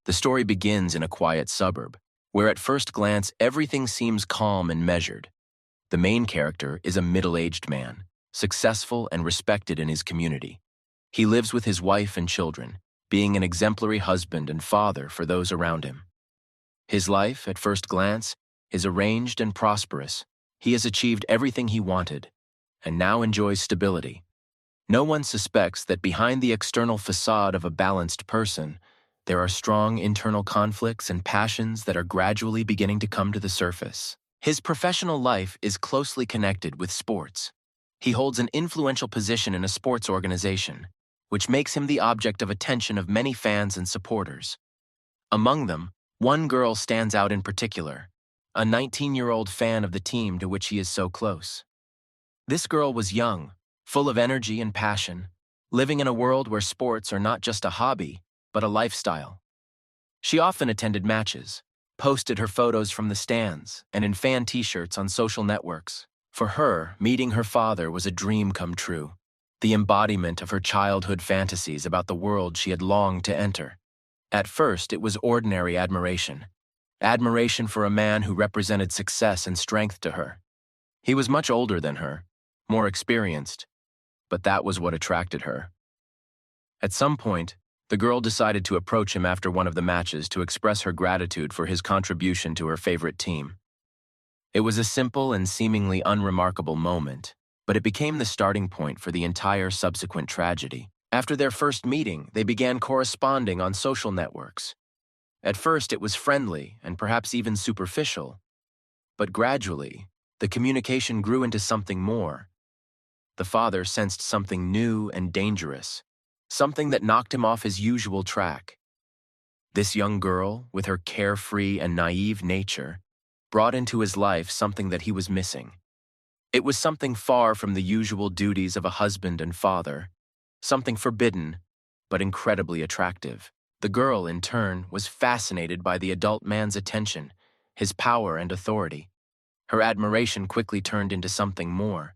The story begins in a quiet suburb, where at first glance everything seems calm and measured. The main character is a middle-aged man, successful and respected in his community. He lives with his wife and children, being an exemplary husband and father for those around him. His life, at first glance, is arranged and prosperous. He has achieved everything he wanted, and now enjoys stability. No one suspects that behind the external facade of a balanced person, there are strong internal conflicts and passions that are gradually beginning to come to the surface. His professional life is closely connected with sports. He holds an influential position in a sports organization, which makes him the object of attention of many fans and supporters. Among them, one girl stands out in particular, a 19-year-old fan of the team to which he is so close. This girl was young, full of energy and passion, living in a world where sports are not just a hobby, but a lifestyle. She often attended matches, posted her photos from the stands, and in fan t-shirts on social networks. For her, meeting her father was a dream come true, the embodiment of her childhood fantasies about the world she had longed to enter. At first, it was ordinary admiration. Admiration for a man who represented success and strength to her. He was much older than her, more experienced, but that was what attracted her. At some point, the girl decided to approach him after one of the matches to express her gratitude for his contribution to her favorite team. It was a simple and seemingly unremarkable moment, but it became the starting point for the entire subsequent tragedy. After their first meeting, they began corresponding on social networks. At first, it was friendly and perhaps even superficial, but gradually, the communication grew into something more. The father sensed something new and dangerous, something that knocked him off his usual track. This young girl, with her carefree and naive nature, brought into his life something that he was missing. It was something far from the usual duties of a husband and father, something forbidden, but incredibly attractive. The girl, in turn, was fascinated by the adult man's attention, his power and authority. Her admiration quickly turned into something more.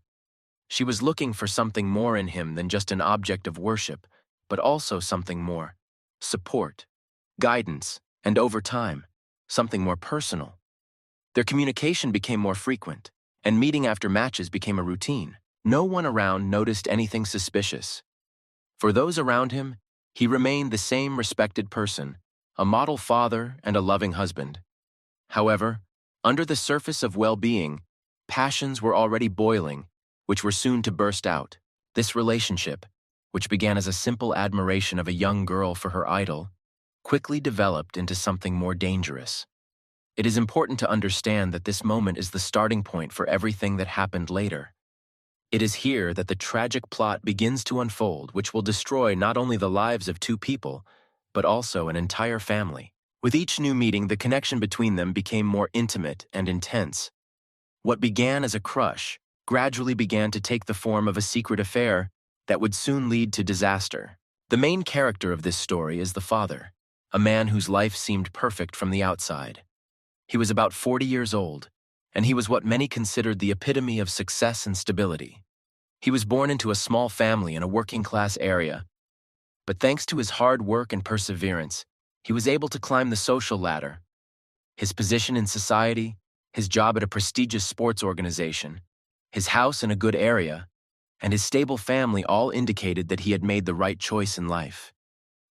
She was looking for something more in him than just an object of worship, but also something more: support, guidance, and over time, something more personal. Their communication became more frequent, and meeting after matches became a routine. No one around noticed anything suspicious. For those around him, he remained the same respected person, a model father and a loving husband. However, under the surface of well-being, passions were already boiling, which were soon to burst out. This relationship, which began as a simple admiration of a young girl for her idol, quickly developed into something more dangerous. It is important to understand that this moment is the starting point for everything that happened later. It is here that the tragic plot begins to unfold, which will destroy not only the lives of two people, but also an entire family. With each new meeting, the connection between them became more intimate and intense. What began as a crush gradually began to take the form of a secret affair that would soon lead to disaster. The main character of this story is the father, a man whose life seemed perfect from the outside. He was about 40 years old, and he was what many considered the epitome of success and stability. He was born into a small family in a working-class area, but thanks to his hard work and perseverance, he was able to climb the social ladder. His position in society, his job at a prestigious sports organization, his house in a good area, and his stable family all indicated that he had made the right choice in life.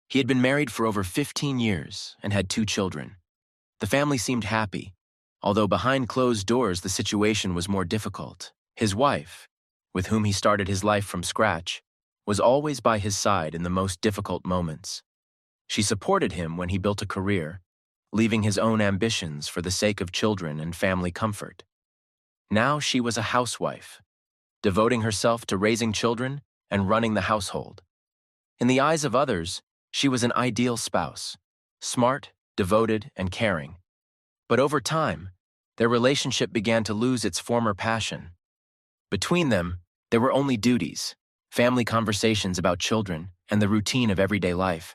He had been married for over 15 years and had 2 children. The family seemed happy, although behind closed doors the situation was more difficult. His wife, with whom he started his life from scratch, was always by his side in the most difficult moments. She supported him when he built a career, leaving his own ambitions for the sake of children and family comfort. Now she was a housewife, devoting herself to raising children and running the household. In the eyes of others, she was an ideal spouse, smart, devoted, and caring. But over time, their relationship began to lose its former passion. Between them, there were only duties, family conversations about children, and the routine of everyday life.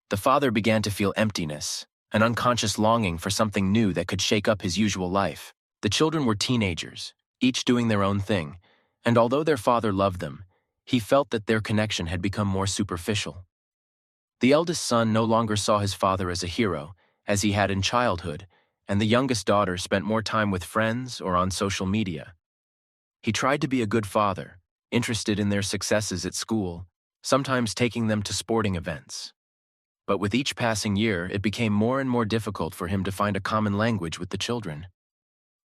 The father began to feel emptiness, an unconscious longing for something new that could shake up his usual life. The children were teenagers, each doing their own thing, and although their father loved them, he felt that their connection had become more superficial. The eldest son no longer saw his father as a hero, as he had in childhood, and the youngest daughter spent more time with friends or on social media. He tried to be a good father, interested in their successes at school, sometimes taking them to sporting events. But with each passing year, it became more and more difficult for him to find a common language with the children.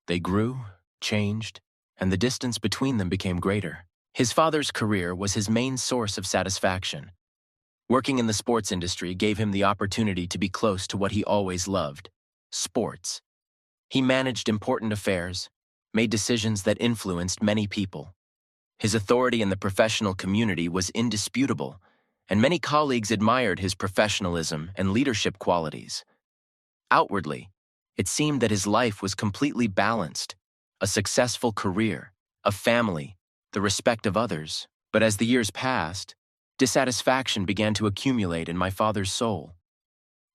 They grew, changed, and the distance between them became greater. His father's career was his main source of satisfaction. Working in the sports industry gave him the opportunity to be close to what he always loved: sports. He managed important affairs, made decisions that influenced many people. His authority in the professional community was indisputable, and many colleagues admired his professionalism and leadership qualities. Outwardly, it seemed that his life was completely balanced: a successful career, a family, the respect of others. But as the years passed, dissatisfaction began to accumulate in my father's soul.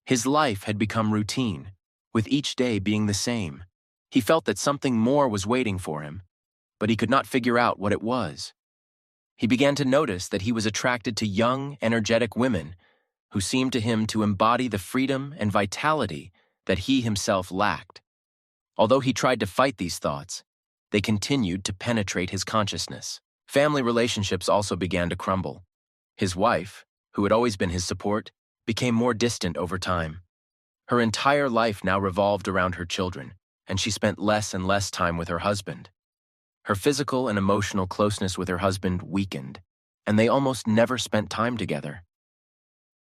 His life had become routine, with each day being the same. He felt that something more was waiting for him, but he could not figure out what it was. He began to notice that he was attracted to young, energetic women who seemed to him to embody the freedom and vitality that he himself lacked. Although he tried to fight these thoughts, they continued to penetrate his consciousness. Family relationships also began to crumble. His wife, who had always been his support, became more distant over time. Her entire life now revolved around her children, and she spent less and less time with her husband. Her physical and emotional closeness with her husband weakened, and they almost never spent time together.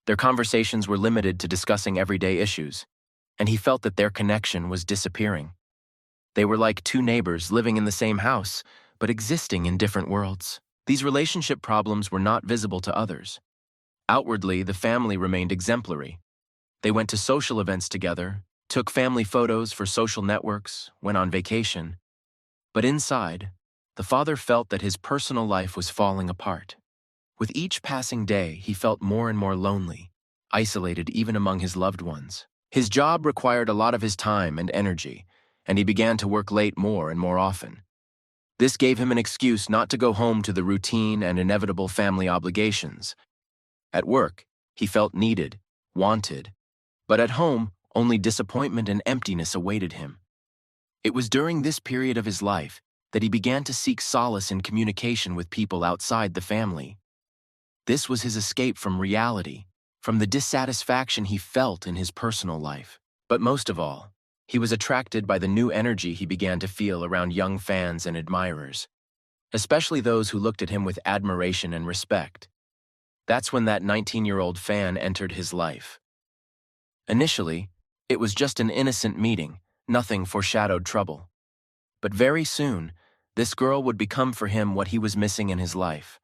Their conversations were limited to discussing everyday issues, and he felt that their connection was disappearing. They were like two neighbors living in the same house, but existing in different worlds. These relationship problems were not visible to others. Outwardly, the family remained exemplary. They went to social events together, took family photos for social networks, went on vacation. But inside, the father felt that his personal life was falling apart. With each passing day, he felt more and more lonely, isolated even among his loved ones. His job required a lot of his time and energy, and he began to work late more and more often. This gave him an excuse not to go home to the routine and inevitable family obligations. At work, he felt needed, wanted, but at home, only disappointment and emptiness awaited him. It was during this period of his life that he began to seek solace in communication with people outside the family. This was his escape from reality, from the dissatisfaction he felt in his personal life. But most of all, he was attracted by the new energy he began to feel around young fans and admirers, especially those who looked at him with admiration and respect. That's when that 19-year-old fan entered his life. Initially, it was just an innocent meeting, nothing foreshadowed trouble. But very soon, this girl would become for him what he was missing in his life: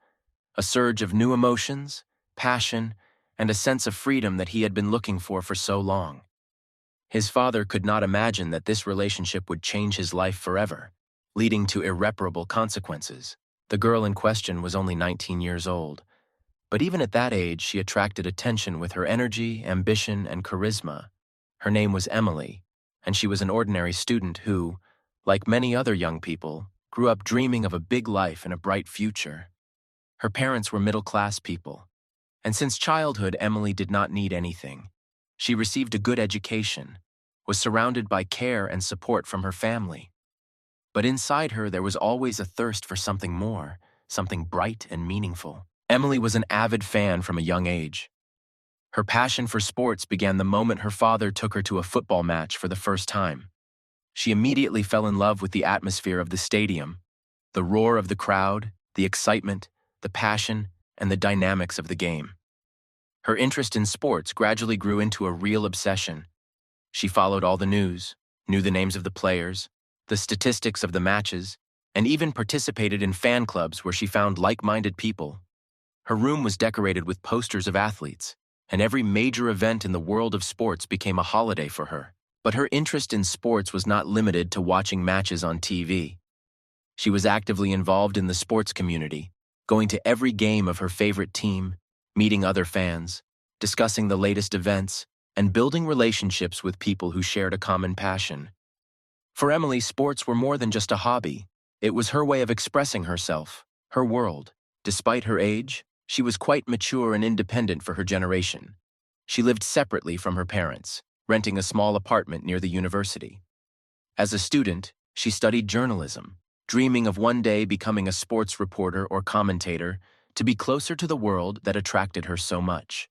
a surge of new emotions, passion, and a sense of freedom that he had been looking for so long. His father could not imagine that this relationship would change his life forever, leading to irreparable consequences. The girl in question was only 19 years old, but even at that age, she attracted attention with her energy, ambition, and charisma. Her name was Emily, and she was an ordinary student who, like many other young people, grew up dreaming of a big life and a bright future. Her parents were middle-class people, and since childhood, Emily did not need anything. She received a good education, was surrounded by care and support from her family. But inside her, there was always a thirst for something more, something bright and meaningful. Emily was an avid fan from a young age. Her passion for sports began the moment her father took her to a football match for the first time. She immediately fell in love with the atmosphere of the stadium, the roar of the crowd, the excitement, the passion, and the dynamics of the game. Her interest in sports gradually grew into a real obsession. She followed all the news, knew the names of the players, the statistics of the matches, and even participated in fan clubs where she found like-minded people. Her room was decorated with posters of athletes, and every major event in the world of sports became a holiday for her. But her interest in sports was not limited to watching matches on TV. She was actively involved in the sports community, going to every game of her favorite team, meeting other fans, discussing the latest events, and building relationships with people who shared a common passion. For Emily, sports were more than just a hobby. It was her way of expressing herself, her world. Despite her age, she was quite mature and independent for her generation. She lived separately from her parents, renting a small apartment near the university. As a student, she studied journalism, dreaming of one day becoming a sports reporter or commentator to be closer to the world that attracted her so much.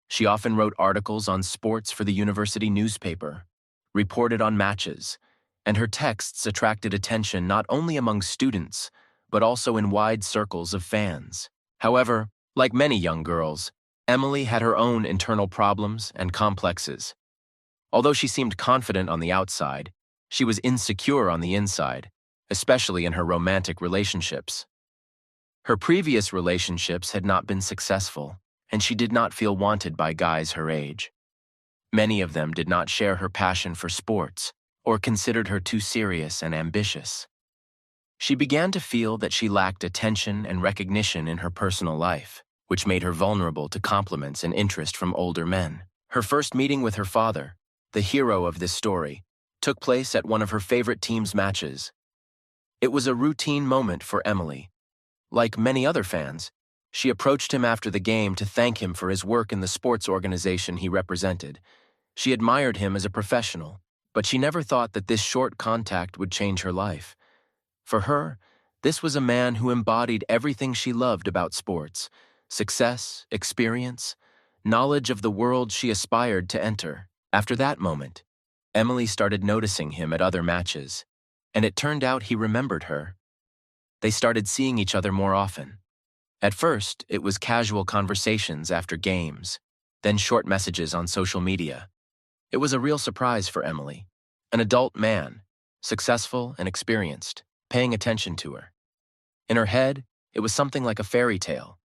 She often wrote articles on sports for the university newspaper, reported on matches, and her texts attracted attention not only among students, but also in wide circles of fans. However, like many young girls, Emily had her own internal problems and complexes. Although she seemed confident on the outside, she was insecure on the inside, especially in her romantic relationships. Her previous relationships had not been successful, and she did not feel wanted by guys her age. Many of them did not share her passion for sports or considered her too serious and ambitious. She began to feel that she lacked attention and recognition in her personal life, which made her vulnerable to compliments and interest from older men. Her first meeting with her father, the hero of this story, took place at one of her favorite team's matches. It was a routine moment for Emily. Like many other fans, she approached him after the game to thank him for his work in the sports organization he represented. She admired him as a professional, but she never thought that this short contact would change her life. For her, this was a man who embodied everything she loved about sports: success, experience, knowledge of the world she aspired to enter. After that moment, Emily started noticing him at other matches, and it turned out he remembered her. They started seeing each other more often. At first, it was casual conversations after games, then short messages on social media. It was a real surprise for Emily, an adult man, successful and experienced, paying attention to her. In her head, it was something like a fairy tale,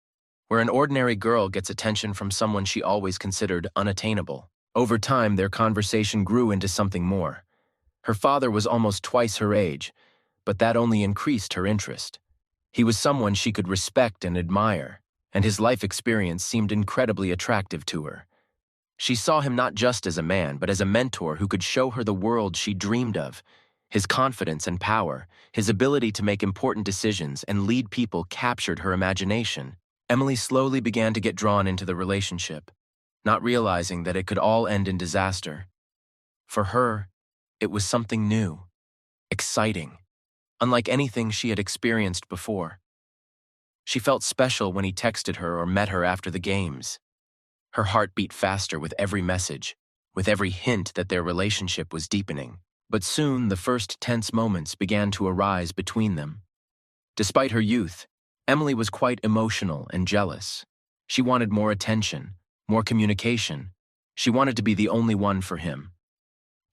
where an ordinary girl gets attention from someone she always considered unattainable. Over time, their conversation grew into something more. Her father was almost twice her age, but that only increased her interest. He was someone she could respect and admire, and his life experience seemed incredibly attractive to her. She saw him not just as a man, but as a mentor who could show her the world she dreamed of. His confidence and power, his ability to make important decisions and lead people captured her imagination. Emily slowly began to get drawn into the relationship, not realizing that it could all end in disaster. For her, it was something new, exciting, unlike anything she had experienced before. She felt special when he texted her or met her after the games. Her heart beat faster with every message, with every hint that their relationship was deepening. But soon the first tense moments began to arise between them. Despite her youth, Emily was quite emotional and jealous. She wanted more attention, more communication. She wanted to be the only one for him.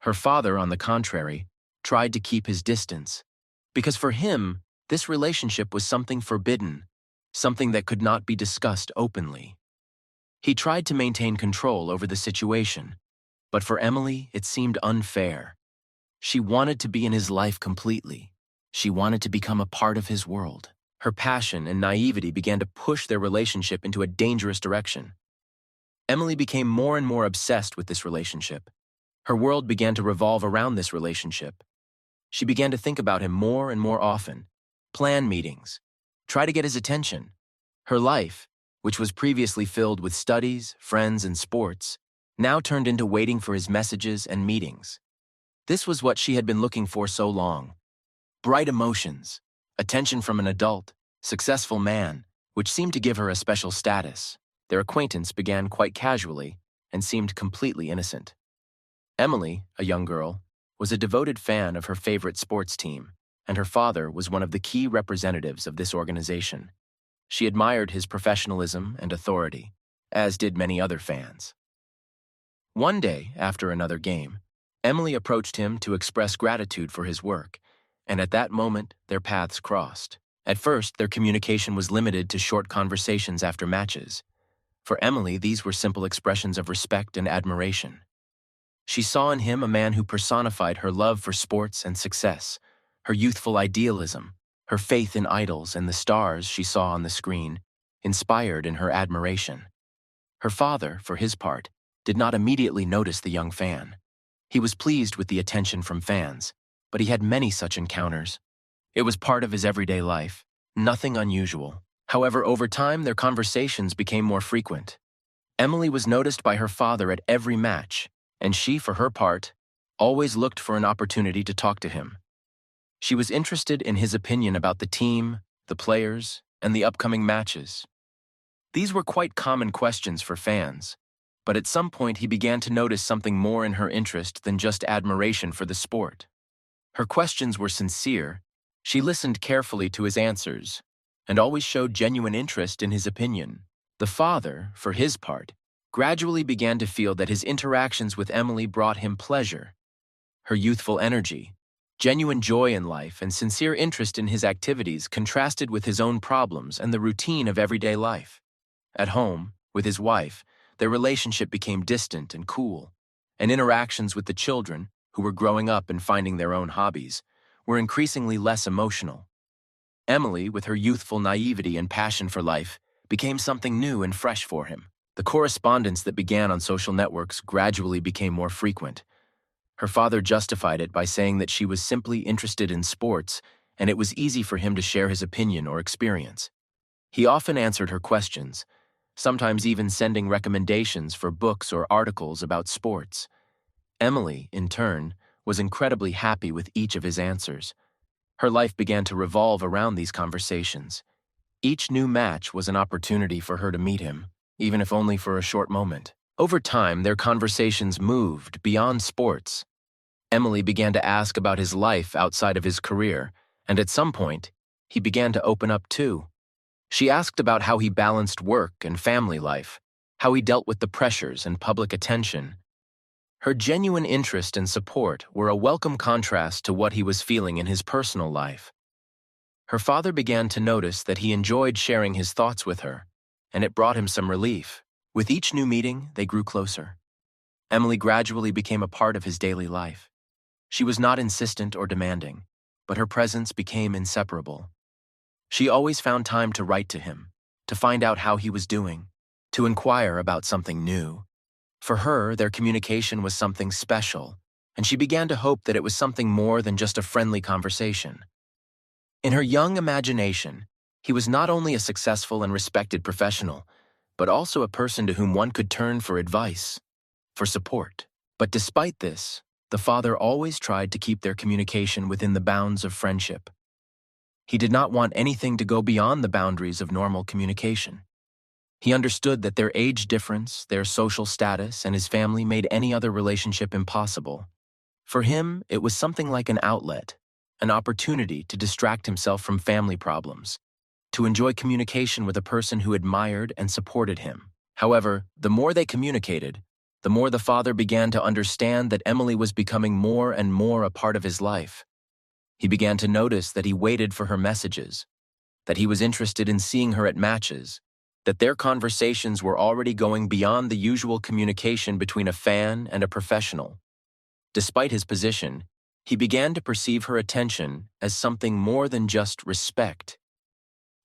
Her father, on the contrary, tried to keep his distance, because for him, this relationship was something forbidden, something that could not be discussed openly. He tried to maintain control over the situation, but for Emily, it seemed unfair. She wanted to be in his life completely. She wanted to become a part of his world. Her passion and naivety began to push their relationship into a dangerous direction. Emily became more and more obsessed with this relationship. Her world began to revolve around this relationship. She began to think about him more and more often, plan meetings, try to get his attention. Her life, which was previously filled with studies, friends, and sports, now turned into waiting for his messages and meetings. This was what she had been looking for so long. Bright emotions, attention from an adult, successful man, which seemed to give her a special status. Their acquaintance began quite casually and seemed completely innocent. Emily, a young girl, was a devoted fan of her favorite sports team, and her father was one of the key representatives of this organization. She admired his professionalism and authority, as did many other fans. One day, after another game, Emily approached him to express gratitude for his work, and at that moment, their paths crossed. At first, their communication was limited to short conversations after matches. For Emily, these were simple expressions of respect and admiration. She saw in him a man who personified her love for sports and success, her youthful idealism, her faith in idols and the stars she saw on the screen, inspired in her admiration. Her father, for his part, did not immediately notice the young fan. He was pleased with the attention from fans, but he had many such encounters. It was part of his everyday life, nothing unusual. However, over time, their conversations became more frequent. Emily was noticed by her father at every match, and she, for her part, always looked for an opportunity to talk to him. She was interested in his opinion about the team, the players, and the upcoming matches. These were quite common questions for fans, but at some point he began to notice something more in her interest than just admiration for the sport. Her questions were sincere, she listened carefully to his answers, and always showed genuine interest in his opinion. The father, for his part, gradually began to feel that his interactions with Emily brought him pleasure. Her youthful energy, genuine joy in life, and sincere interest in his activities contrasted with his own problems and the routine of everyday life. At home, with his wife, their relationship became distant and cool, and interactions with the children, who were growing up and finding their own hobbies, were increasingly less emotional. Emily, with her youthful naivety and passion for life, became something new and fresh for him. The correspondence that began on social networks gradually became more frequent. Her father justified it by saying that she was simply interested in sports, and it was easy for him to share his opinion or experience. He often answered her questions, sometimes even sending recommendations for books or articles about sports. Emily, in turn, was incredibly happy with each of his answers. Her life began to revolve around these conversations. Each new match was an opportunity for her to meet him, even if only for a short moment. Over time, their conversations moved beyond sports. Emily began to ask about his life outside of his career, and at some point, he began to open up too. She asked about how he balanced work and family life, how he dealt with the pressures and public attention. Her genuine interest and support were a welcome contrast to what he was feeling in his personal life. Her father began to notice that he enjoyed sharing his thoughts with her, and it brought him some relief. With each new meeting, they grew closer. Emily gradually became a part of his daily life. She was not insistent or demanding, but her presence became inseparable. She always found time to write to him, to find out how he was doing, to inquire about something new. For her, their communication was something special, and she began to hope that it was something more than just a friendly conversation. In her young imagination, he was not only a successful and respected professional, but also a person to whom one could turn for advice, for support. But despite this, the father always tried to keep their communication within the bounds of friendship. He did not want anything to go beyond the boundaries of normal communication. He understood that their age difference, their social status, and his family made any other relationship impossible. For him, it was something like an outlet, an opportunity to distract himself from family problems, to enjoy communication with a person who admired and supported him. However, the more they communicated, the more the father began to understand that Emily was becoming more and more a part of his life. He began to notice that he waited for her messages, that he was interested in seeing her at matches, that their conversations were already going beyond the usual communication between a fan and a professional. Despite his position, he began to perceive her attention as something more than just respect.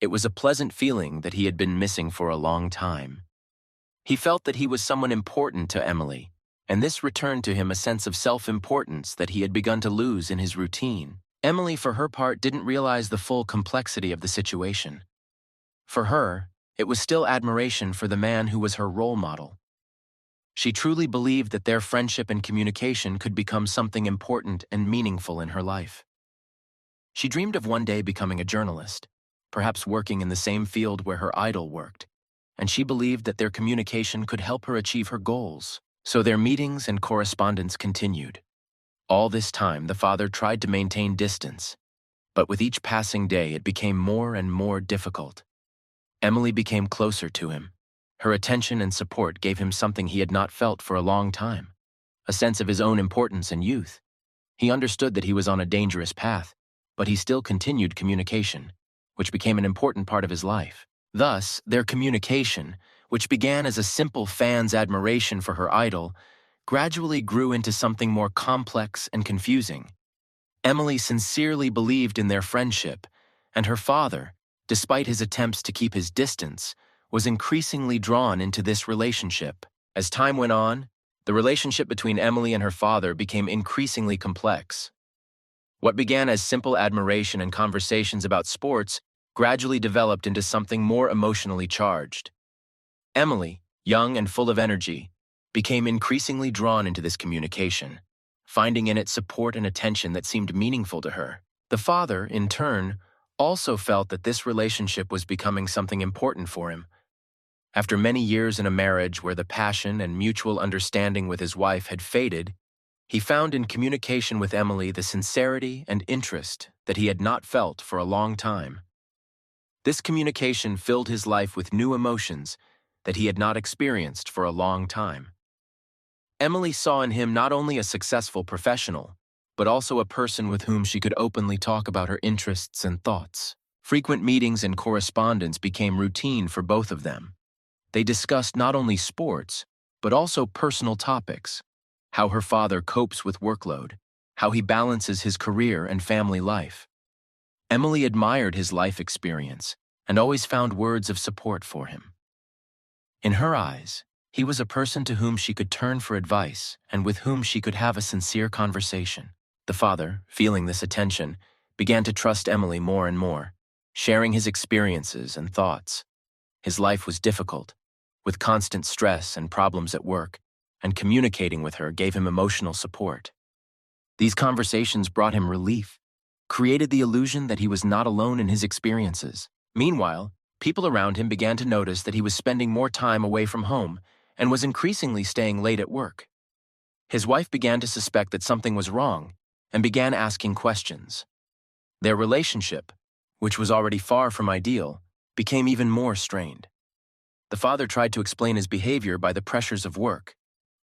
It was a pleasant feeling that he had been missing for a long time. He felt that he was someone important to Emily, and this returned to him a sense of self-importance that he had begun to lose in his routine. Emily, for her part, didn't realize the full complexity of the situation. For her, it was still admiration for the man who was her role model. She truly believed that their friendship and communication could become something important and meaningful in her life. She dreamed of one day becoming a journalist, perhaps working in the same field where her idol worked, and she believed that their communication could help her achieve her goals. So their meetings and correspondence continued. All this time, the father tried to maintain distance, but with each passing day, it became more and more difficult. Emily became closer to him. Her attention and support gave him something he had not felt for a long time, a sense of his own importance and youth. He understood that he was on a dangerous path, but he still continued communication, which became an important part of his life. Thus, their communication, which began as a simple fan's admiration for her idol, gradually grew into something more complex and confusing. Emily sincerely believed in their friendship, and her father, despite his attempts to keep his distance, was increasingly drawn into this relationship. As time went on, the relationship between Emily and her father became increasingly complex. What began as simple admiration and conversations about sports gradually developed into something more emotionally charged. Emily, young and full of energy, became increasingly drawn into this communication, finding in it support and attention that seemed meaningful to her. The father, in turn, also felt that this relationship was becoming something important for him. After many years in a marriage where the passion and mutual understanding with his wife had faded, he found in communication with Emily the sincerity and interest that he had not felt for a long time. This communication filled his life with new emotions that he had not experienced for a long time. Emily saw in him not only a successful professional, but also a person with whom she could openly talk about her interests and thoughts. Frequent meetings and correspondence became routine for both of them. They discussed not only sports, but also personal topics, how her father copes with workload, how he balances his career and family life. Emily admired his life experience and always found words of support for him. In her eyes, he was a person to whom she could turn for advice and with whom she could have a sincere conversation. The father, feeling this attention, began to trust Emily more and more, sharing his experiences and thoughts. His life was difficult, with constant stress and problems at work, and communicating with her gave him emotional support. These conversations brought him relief, created the illusion that he was not alone in his experiences. Meanwhile, people around him began to notice that he was spending more time away from home and was increasingly staying late at work. His wife began to suspect that something was wrong and began asking questions. Their relationship, which was already far from ideal, became even more strained. The father tried to explain his behavior by the pressures of work,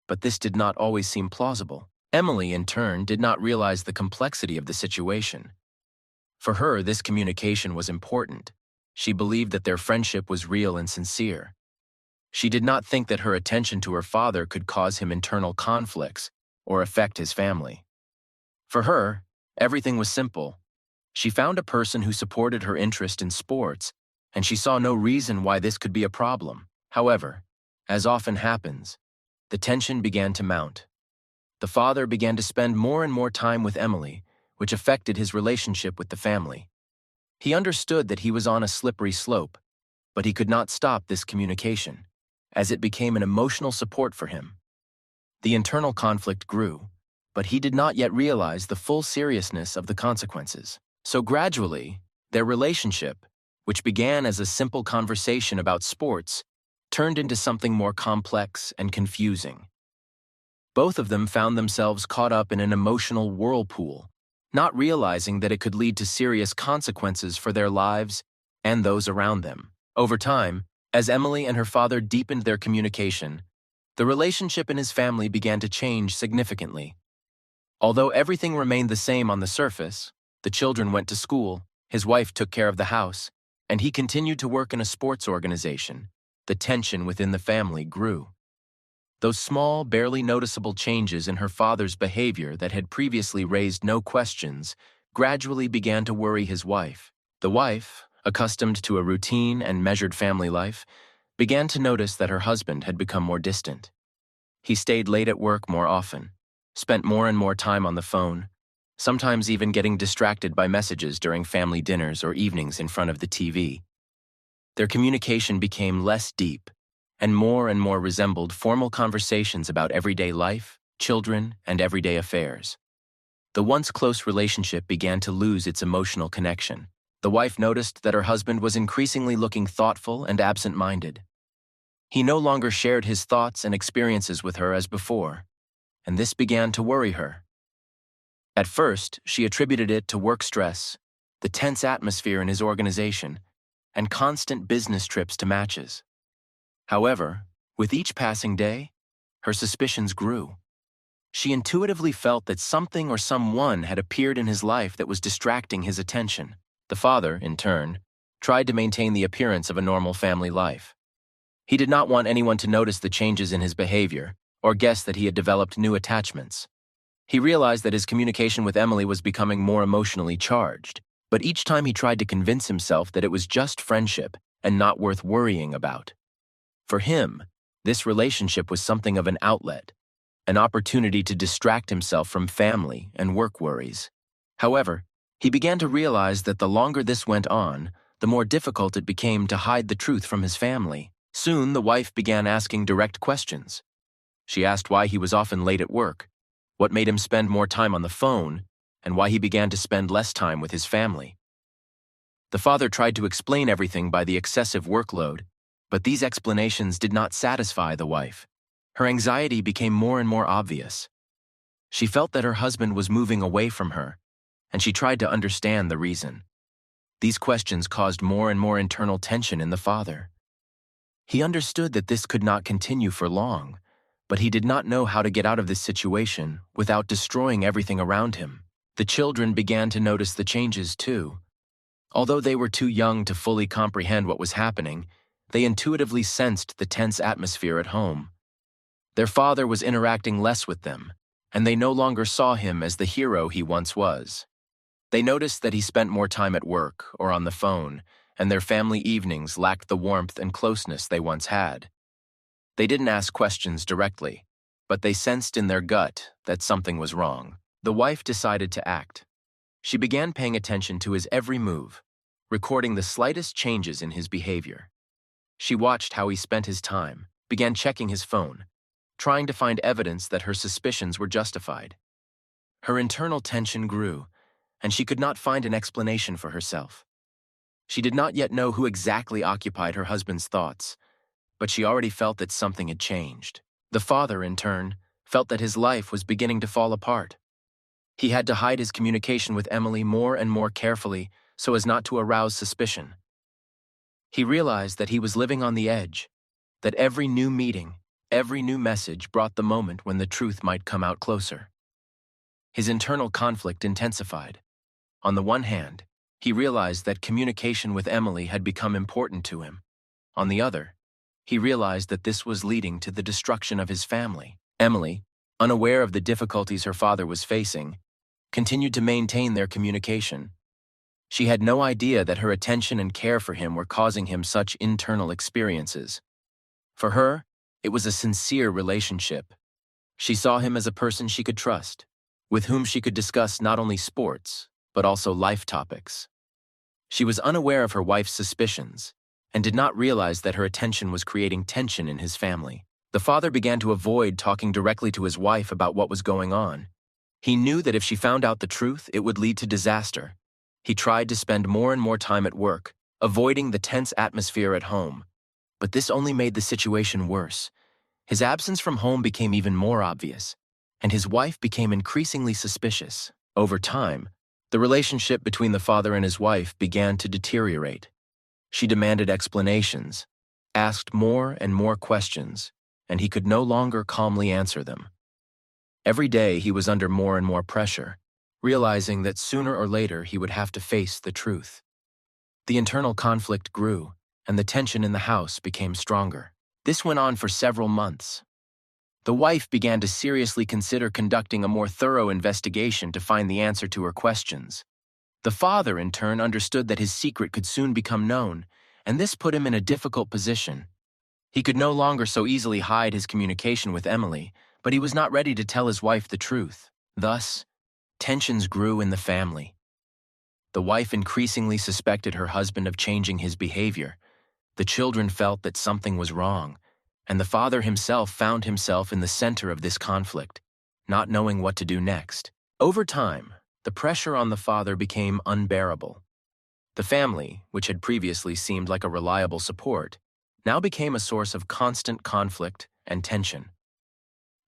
but this did not always seem plausible. Emily, in turn, did not realize the complexity of the situation. For her, this communication was important. She believed that their friendship was real and sincere. She did not think that her attention to her father could cause him internal conflicts or affect his family. For her, everything was simple. She found a person who supported her interest in sports, and she saw no reason why this could be a problem. However, as often happens, the tension began to mount. The father began to spend more and more time with Emily, which affected his relationship with the family. He understood that he was on a slippery slope, but he could not stop this communication, as it became an emotional support for him. The internal conflict grew, but he did not yet realize the full seriousness of the consequences. So gradually, their relationship, which began as a simple conversation about sports, turned into something more complex and confusing. Both of them found themselves caught up in an emotional whirlpool, not realizing that it could lead to serious consequences for their lives and those around them. Over time, as Emily and her father deepened their communication, the relationship in his family began to change significantly. Although everything remained the same on the surface, the children went to school, his wife took care of the house, and he continued to work in a sports organization, the tension within the family grew. Those small, barely noticeable changes in her father's behavior that had previously raised no questions gradually began to worry his wife. The wife, accustomed to a routine and measured family life, began to notice that her husband had become more distant. He stayed late at work more often, spent more and more time on the phone, sometimes even getting distracted by messages during family dinners or evenings in front of the TV. Their communication became less deep and more resembled formal conversations about everyday life, children, and everyday affairs. The once close relationship began to lose its emotional connection. The wife noticed that her husband was increasingly looking thoughtful and absent-minded. He no longer shared his thoughts and experiences with her as before, and this began to worry her. At first, she attributed it to work stress, the tense atmosphere in his organization, and constant business trips to matches. However, with each passing day, her suspicions grew. She intuitively felt that something or someone had appeared in his life that was distracting his attention. The father, in turn, tried to maintain the appearance of a normal family life. He did not want anyone to notice the changes in his behavior or guess that he had developed new attachments. He realized that his communication with Emily was becoming more emotionally charged, but each time he tried to convince himself that it was just friendship and not worth worrying about. For him, this relationship was something of an outlet, an opportunity to distract himself from family and work worries. However, he began to realize that the longer this went on, the more difficult it became to hide the truth from his family. Soon, the wife began asking direct questions. She asked why he was often late at work, what made him spend more time on the phone, and why he began to spend less time with his family. The father tried to explain everything by the excessive workload, but these explanations did not satisfy the wife. Her anxiety became more and more obvious. She felt that her husband was moving away from her, and she tried to understand the reason. These questions caused more and more internal tension in the father. He understood that this could not continue for long, but he did not know how to get out of this situation without destroying everything around him. The children began to notice the changes too. Although they were too young to fully comprehend what was happening, they intuitively sensed the tense atmosphere at home. Their father was interacting less with them, and they no longer saw him as the hero he once was. They noticed that he spent more time at work or on the phone, and their family evenings lacked the warmth and closeness they once had. They didn't ask questions directly, but they sensed in their gut that something was wrong. The wife decided to act. She began paying attention to his every move, recording the slightest changes in his behavior. She watched how he spent his time, began checking his phone, trying to find evidence that her suspicions were justified. Her internal tension grew, and she could not find an explanation for herself. She did not yet know who exactly occupied her husband's thoughts, but she already felt that something had changed. The father, in turn, felt that his life was beginning to fall apart. He had to hide his communication with Emily more and more carefully so as not to arouse suspicion. He realized that he was living on the edge, that every new meeting, every new message brought the moment when the truth might come out closer. His internal conflict intensified. On the one hand, he realized that communication with Emily had become important to him. On the other, he realized that this was leading to the destruction of his family. Emily, unaware of the difficulties her father was facing, continued to maintain their communication. She had no idea that her attention and care for him were causing him such internal experiences. For her, it was a sincere relationship. She saw him as a person she could trust, with whom she could discuss not only sports, but also life topics. She was unaware of her wife's suspicions, and did not realize that her attention was creating tension in his family. The father began to avoid talking directly to his wife about what was going on. He knew that if she found out the truth, it would lead to disaster. He tried to spend more and more time at work, avoiding the tense atmosphere at home. But this only made the situation worse. His absence from home became even more obvious, and his wife became increasingly suspicious. Over time, the relationship between the father and his wife began to deteriorate. She demanded explanations, asked more and more questions, and he could no longer calmly answer them. Every day he was under more and more pressure, realizing that sooner or later he would have to face the truth. The internal conflict grew, and the tension in the house became stronger. This went on for several months. The wife began to seriously consider conducting a more thorough investigation to find the answer to her questions. The father, in turn, understood that his secret could soon become known, and this put him in a difficult position. He could no longer so easily hide his communication with Emily, but he was not ready to tell his wife the truth. Thus, tensions grew in the family. The wife increasingly suspected her husband of changing his behavior. The children felt that something was wrong, and the father himself found himself in the center of this conflict, not knowing what to do next. Over time, the pressure on the father became unbearable. The family, which had previously seemed like a reliable support, now became a source of constant conflict and tension.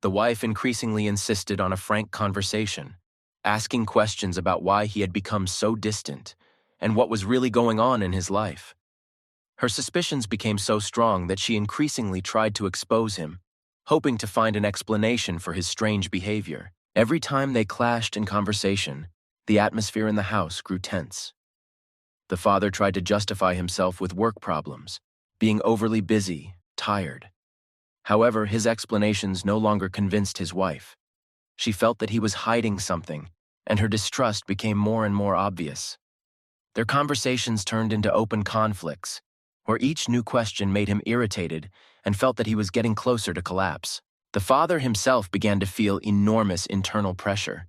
The wife increasingly insisted on a frank conversation, asking questions about why he had become so distant and what was really going on in his life. Her suspicions became so strong that she increasingly tried to expose him, hoping to find an explanation for his strange behavior. Every time they clashed in conversation, the atmosphere in the house grew tense. The father tried to justify himself with work problems, being overly busy, tired. However, his explanations no longer convinced his wife. She felt that he was hiding something, and her distrust became more and more obvious. Their conversations turned into open conflicts, where each new question made him irritated and felt that he was getting closer to collapse. The father himself began to feel enormous internal pressure.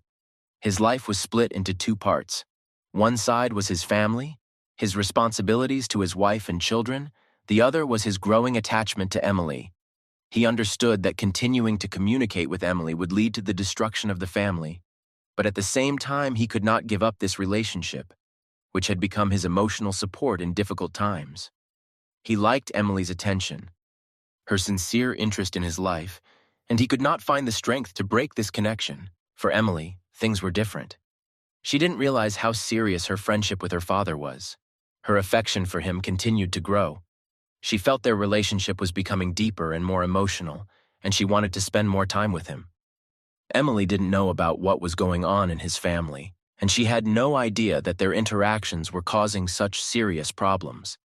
His life was split into two parts. One side was his family, his responsibilities to his wife and children, The other was his growing attachment to Emily. He understood that continuing to communicate with Emily would lead to the destruction of the family, but at the same time he could not give up this relationship, which had become his emotional support in difficult times. He liked Emily's attention, her sincere interest in his life, and he could not find the strength to break this connection. For Emily, things were different. She didn't realize how serious her friendship with her father was. Her affection for him continued to grow. She felt their relationship was becoming deeper and more emotional, and she wanted to spend more time with him. Emily didn't know about what was going on in his family, and she had no idea that their interactions were causing such serious problems.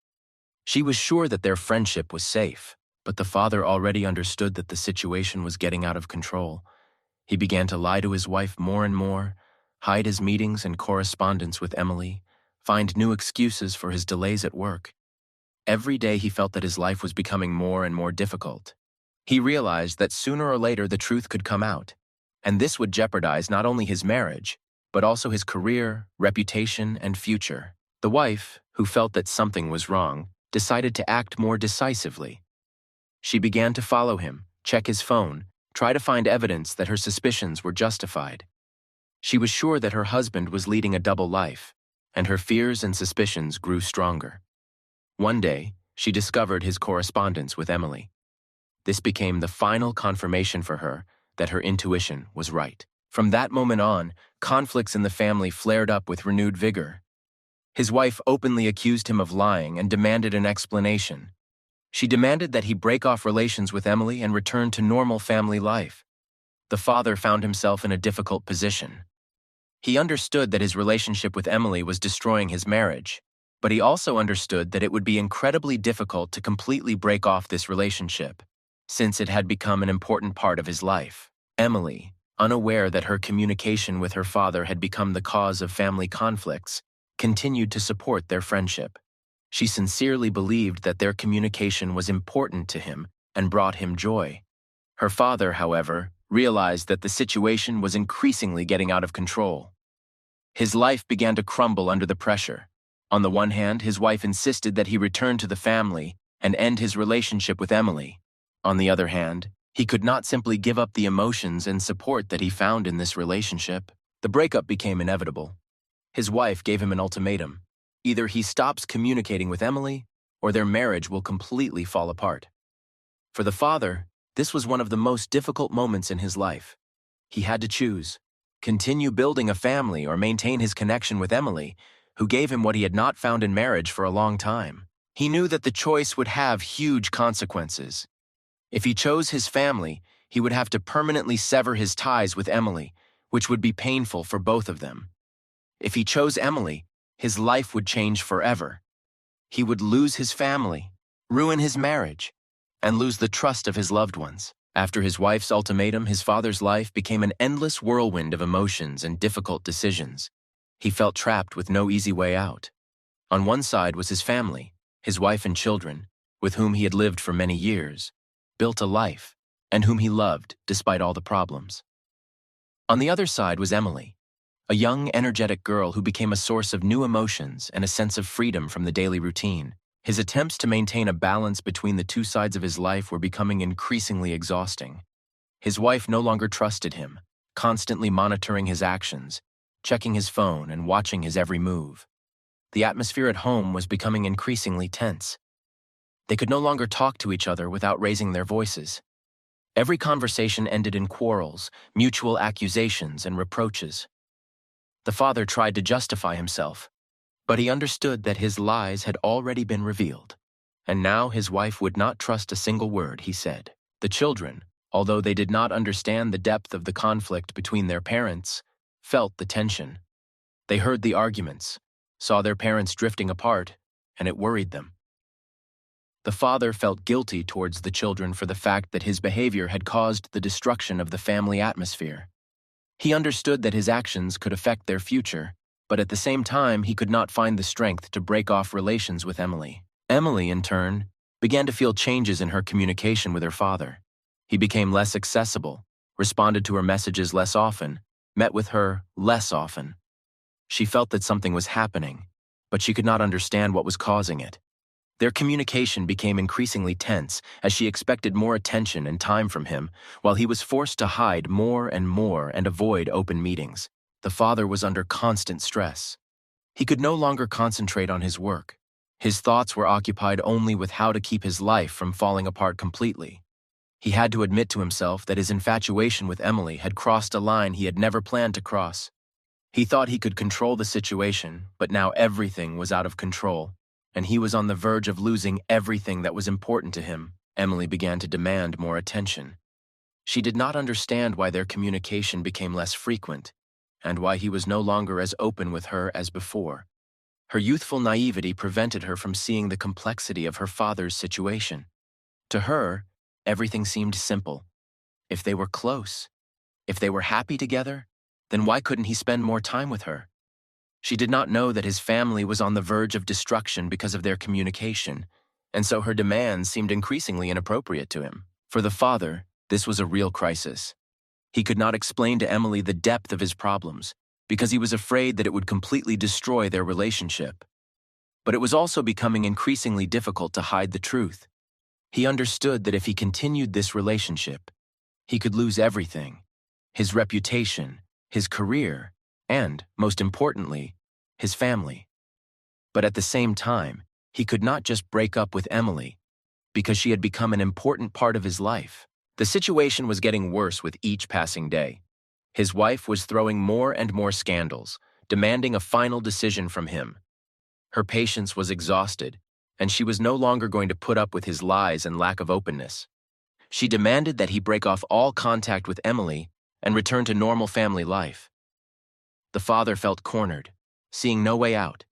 She was sure that their friendship was safe, but the father already understood that the situation was getting out of control. He began to lie to his wife more and more, hide his meetings and correspondence with Emily, find new excuses for his delays at work. Every day he felt that his life was becoming more and more difficult. He realized that sooner or later the truth could come out, and this would jeopardize not only his marriage, but also his career, reputation, and future. The wife, who felt that something was wrong, decided to act more decisively. She began to follow him, check his phone, try to find evidence that her suspicions were justified. She was sure that her husband was leading a double life, and her fears and suspicions grew stronger. One day, she discovered his correspondence with Emily. This became the final confirmation for her that her intuition was right. From that moment on, conflicts in the family flared up with renewed vigor. His wife openly accused him of lying and demanded an explanation. She demanded that he break off relations with Emily and return to normal family life. The father found himself in a difficult position. He understood that his relationship with Emily was destroying his marriage, but he also understood that it would be incredibly difficult to completely break off this relationship, since it had become an important part of his life. Emily, unaware that her communication with her father had become the cause of family conflicts, continued to support their friendship. She sincerely believed that their communication was important to him and brought him joy. Her father, however, realized that the situation was increasingly getting out of control. His life began to crumble under the pressure. On the one hand, his wife insisted that he return to the family and end his relationship with Emily. On the other hand, he could not simply give up the emotions and support that he found in this relationship. The breakup became inevitable. His wife gave him an ultimatum. Either he stops communicating with Emily, or their marriage will completely fall apart. For the father, this was one of the most difficult moments in his life. He had to choose: continue building a family or maintain his connection with Emily, who gave him what he had not found in marriage for a long time. He knew that the choice would have huge consequences. If he chose his family, he would have to permanently sever his ties with Emily, which would be painful for both of them. If he chose Emily, his life would change forever. He would lose his family, ruin his marriage, and lose the trust of his loved ones. After his wife's ultimatum, his father's life became an endless whirlwind of emotions and difficult decisions. He felt trapped with no easy way out. On one side was his family, his wife and children, with whom he had lived for many years, built a life, and whom he loved despite all the problems. On the other side was Emily, a young, energetic girl who became a source of new emotions and a sense of freedom from the daily routine. His attempts to maintain a balance between the two sides of his life were becoming increasingly exhausting. His wife no longer trusted him, constantly monitoring his actions, checking his phone and watching his every move. The atmosphere at home was becoming increasingly tense. They could no longer talk to each other without raising their voices. Every conversation ended in quarrels, mutual accusations, and reproaches. The father tried to justify himself, but he understood that his lies had already been revealed, and now his wife would not trust a single word he said. The children, although they did not understand the depth of the conflict between their parents, felt the tension. They heard the arguments, saw their parents drifting apart, and it worried them. The father felt guilty towards the children for the fact that his behavior had caused the destruction of the family atmosphere. He understood that his actions could affect their future, but at the same time he could not find the strength to break off relations with Emily. Emily, in turn, began to feel changes in her communication with her father. He became less accessible, responded to her messages less often, met with her less often. She felt that something was happening, but she could not understand what was causing it. Their communication became increasingly tense as she expected more attention and time from him, while he was forced to hide more and avoid open meetings. The father was under constant stress. He could no longer concentrate on his work. His thoughts were occupied only with how to keep his life from falling apart completely. He had to admit to himself that his infatuation with Emily had crossed a line he had never planned to cross. He thought he could control the situation, but now everything was out of control, and he was on the verge of losing everything that was important to him. Emily began to demand more attention. She did not understand why their communication became less frequent, and why he was no longer as open with her as before. Her youthful naivety prevented her from seeing the complexity of her father's situation. To her, everything seemed simple. If they were close, if they were happy together, then why couldn't he spend more time with her? She did not know that his family was on the verge of destruction because of their communication, and so her demands seemed increasingly inappropriate to him. For the father, this was a real crisis. He could not explain to Emily the depth of his problems, because he was afraid that it would completely destroy their relationship. But it was also becoming increasingly difficult to hide the truth. He understood that if he continued this relationship, he could lose everything: his reputation, his career, and, most importantly, his family. But at the same time, he could not just break up with Emily, because she had become an important part of his life. The situation was getting worse with each passing day. His wife was throwing more and more scandals, demanding a final decision from him. Her patience was exhausted, and she was no longer going to put up with his lies and lack of openness. She demanded that he break off all contact with Emily and return to normal family life. The father felt cornered, seeing no way out.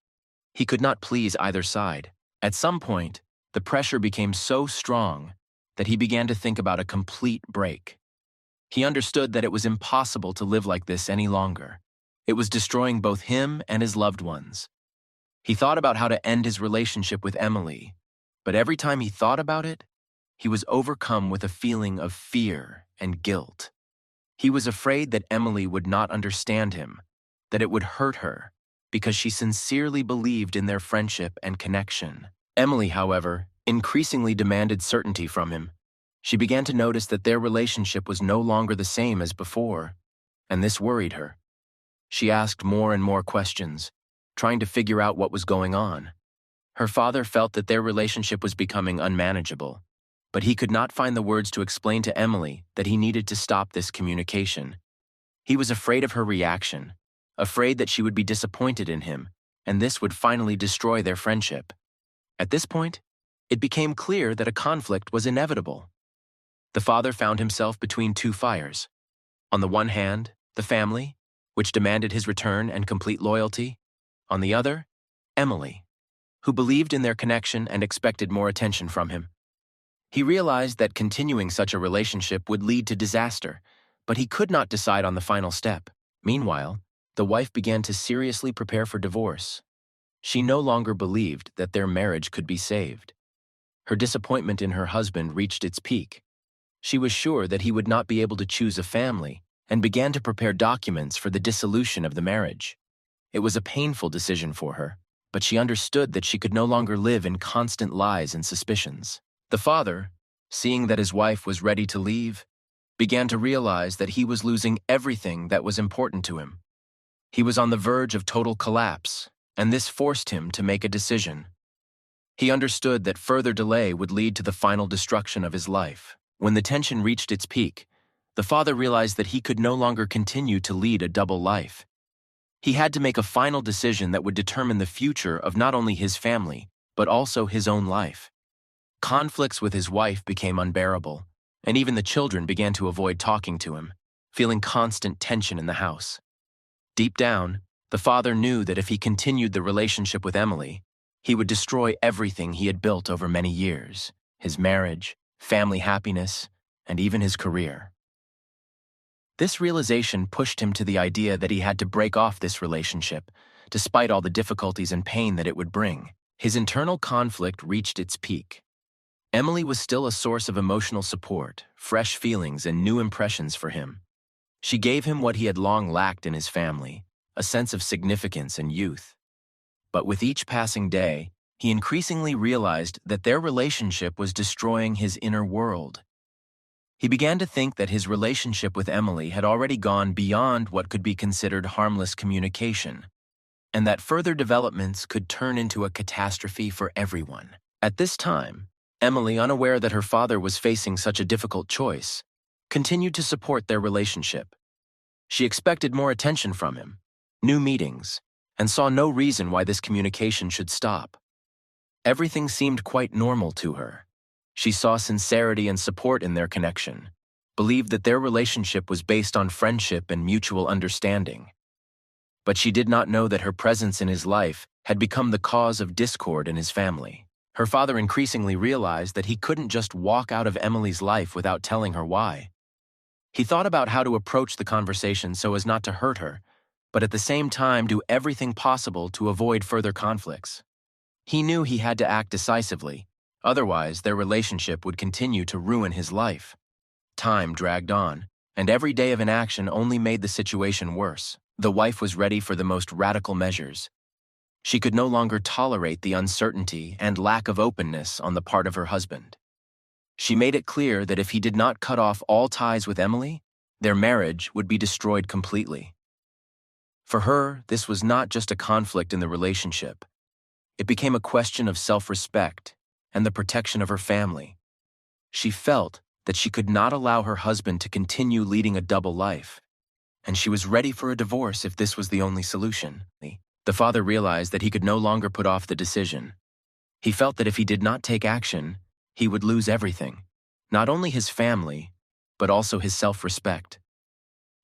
He could not please either side. At some point, the pressure became so strong that he began to think about a complete break. He understood that it was impossible to live like this any longer. It was destroying both him and his loved ones. He thought about how to end his relationship with Emily, but every time he thought about it, he was overcome with a feeling of fear and guilt. He was afraid that Emily would not understand him, that it would hurt her, because she sincerely believed in their friendship and connection. Emily, however, increasingly demanded certainty from him. She began to notice that their relationship was no longer the same as before, and this worried her. She asked more and more questions, trying to figure out what was going on. Her father felt that their relationship was becoming unmanageable, but he could not find the words to explain to Emily that he needed to stop this communication. He was afraid of her reaction, afraid that she would be disappointed in him, and this would finally destroy their friendship. At this point, it became clear that a conflict was inevitable. The father found himself between two fires. On the one hand, the family, which demanded his return and complete loyalty. On the other, Emily, who believed in their connection and expected more attention from him. He realized that continuing such a relationship would lead to disaster, but he could not decide on the final step. Meanwhile, the wife began to seriously prepare for divorce. She no longer believed that their marriage could be saved. Her disappointment in her husband reached its peak. She was sure that he would not be able to choose a family and began to prepare documents for the dissolution of the marriage. It was a painful decision for her, but she understood that she could no longer live in constant lies and suspicions. The father, seeing that his wife was ready to leave, began to realize that he was losing everything that was important to him. He was on the verge of total collapse, and this forced him to make a decision. He understood that further delay would lead to the final destruction of his life. When the tension reached its peak, the father realized that he could no longer continue to lead a double life. He had to make a final decision that would determine the future of not only his family, but also his own life. Conflicts with his wife became unbearable, and even the children began to avoid talking to him, feeling constant tension in the house. Deep down, the father knew that if he continued the relationship with Emily, he would destroy everything he had built over many years: his marriage, family happiness, and even his career. This realization pushed him to the idea that he had to break off this relationship, despite all the difficulties and pain that it would bring. His internal conflict reached its peak. Emily was still a source of emotional support, fresh feelings, and new impressions for him. She gave him what he had long lacked in his family, a sense of significance and youth. But with each passing day, he increasingly realized that their relationship was destroying his inner world. He began to think that his relationship with Emily had already gone beyond what could be considered harmless communication, and that further developments could turn into a catastrophe for everyone. At this time, Emily, unaware that her father was facing such a difficult choice, continued to support their relationship. She expected more attention from him, new meetings, and saw no reason why this communication should stop. Everything seemed quite normal to her. She saw sincerity and support in their connection, believed that their relationship was based on friendship and mutual understanding. But she did not know that her presence in his life had become the cause of discord in his family. Her father increasingly realized that he couldn't just walk out of Emily's life without telling her why. He thought about how to approach the conversation so as not to hurt her, but at the same time do everything possible to avoid further conflicts. He knew he had to act decisively, otherwise their relationship would continue to ruin his life. Time dragged on, and every day of inaction only made the situation worse. The wife was ready for the most radical measures. She could no longer tolerate the uncertainty and lack of openness on the part of her husband. She made it clear that if he did not cut off all ties with Emily, their marriage would be destroyed completely. For her, this was not just a conflict in the relationship. It became a question of self-respect and the protection of her family. She felt that she could not allow her husband to continue leading a double life, and she was ready for a divorce if this was the only solution. The father realized that he could no longer put off the decision. He felt that if he did not take action, he would lose everything, not only his family, but also his self-respect.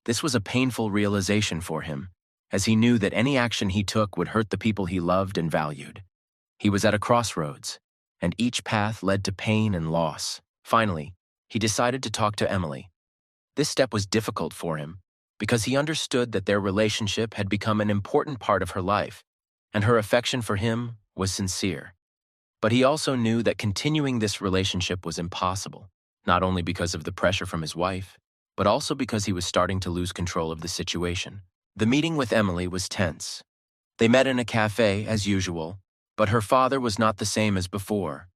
This was a painful realization for him, as he knew that any action he took would hurt the people he loved and valued. He was at a crossroads, and each path led to pain and loss. Finally, he decided to talk to Emily. This step was difficult for him, because he understood that their relationship had become an important part of her life, and her affection for him was sincere. But he also knew that continuing this relationship was impossible, not only because of the pressure from his wife, but also because he was starting to lose control of the situation. The meeting with Emily was tense. They met in a cafe, as usual, but her father was not the same as before.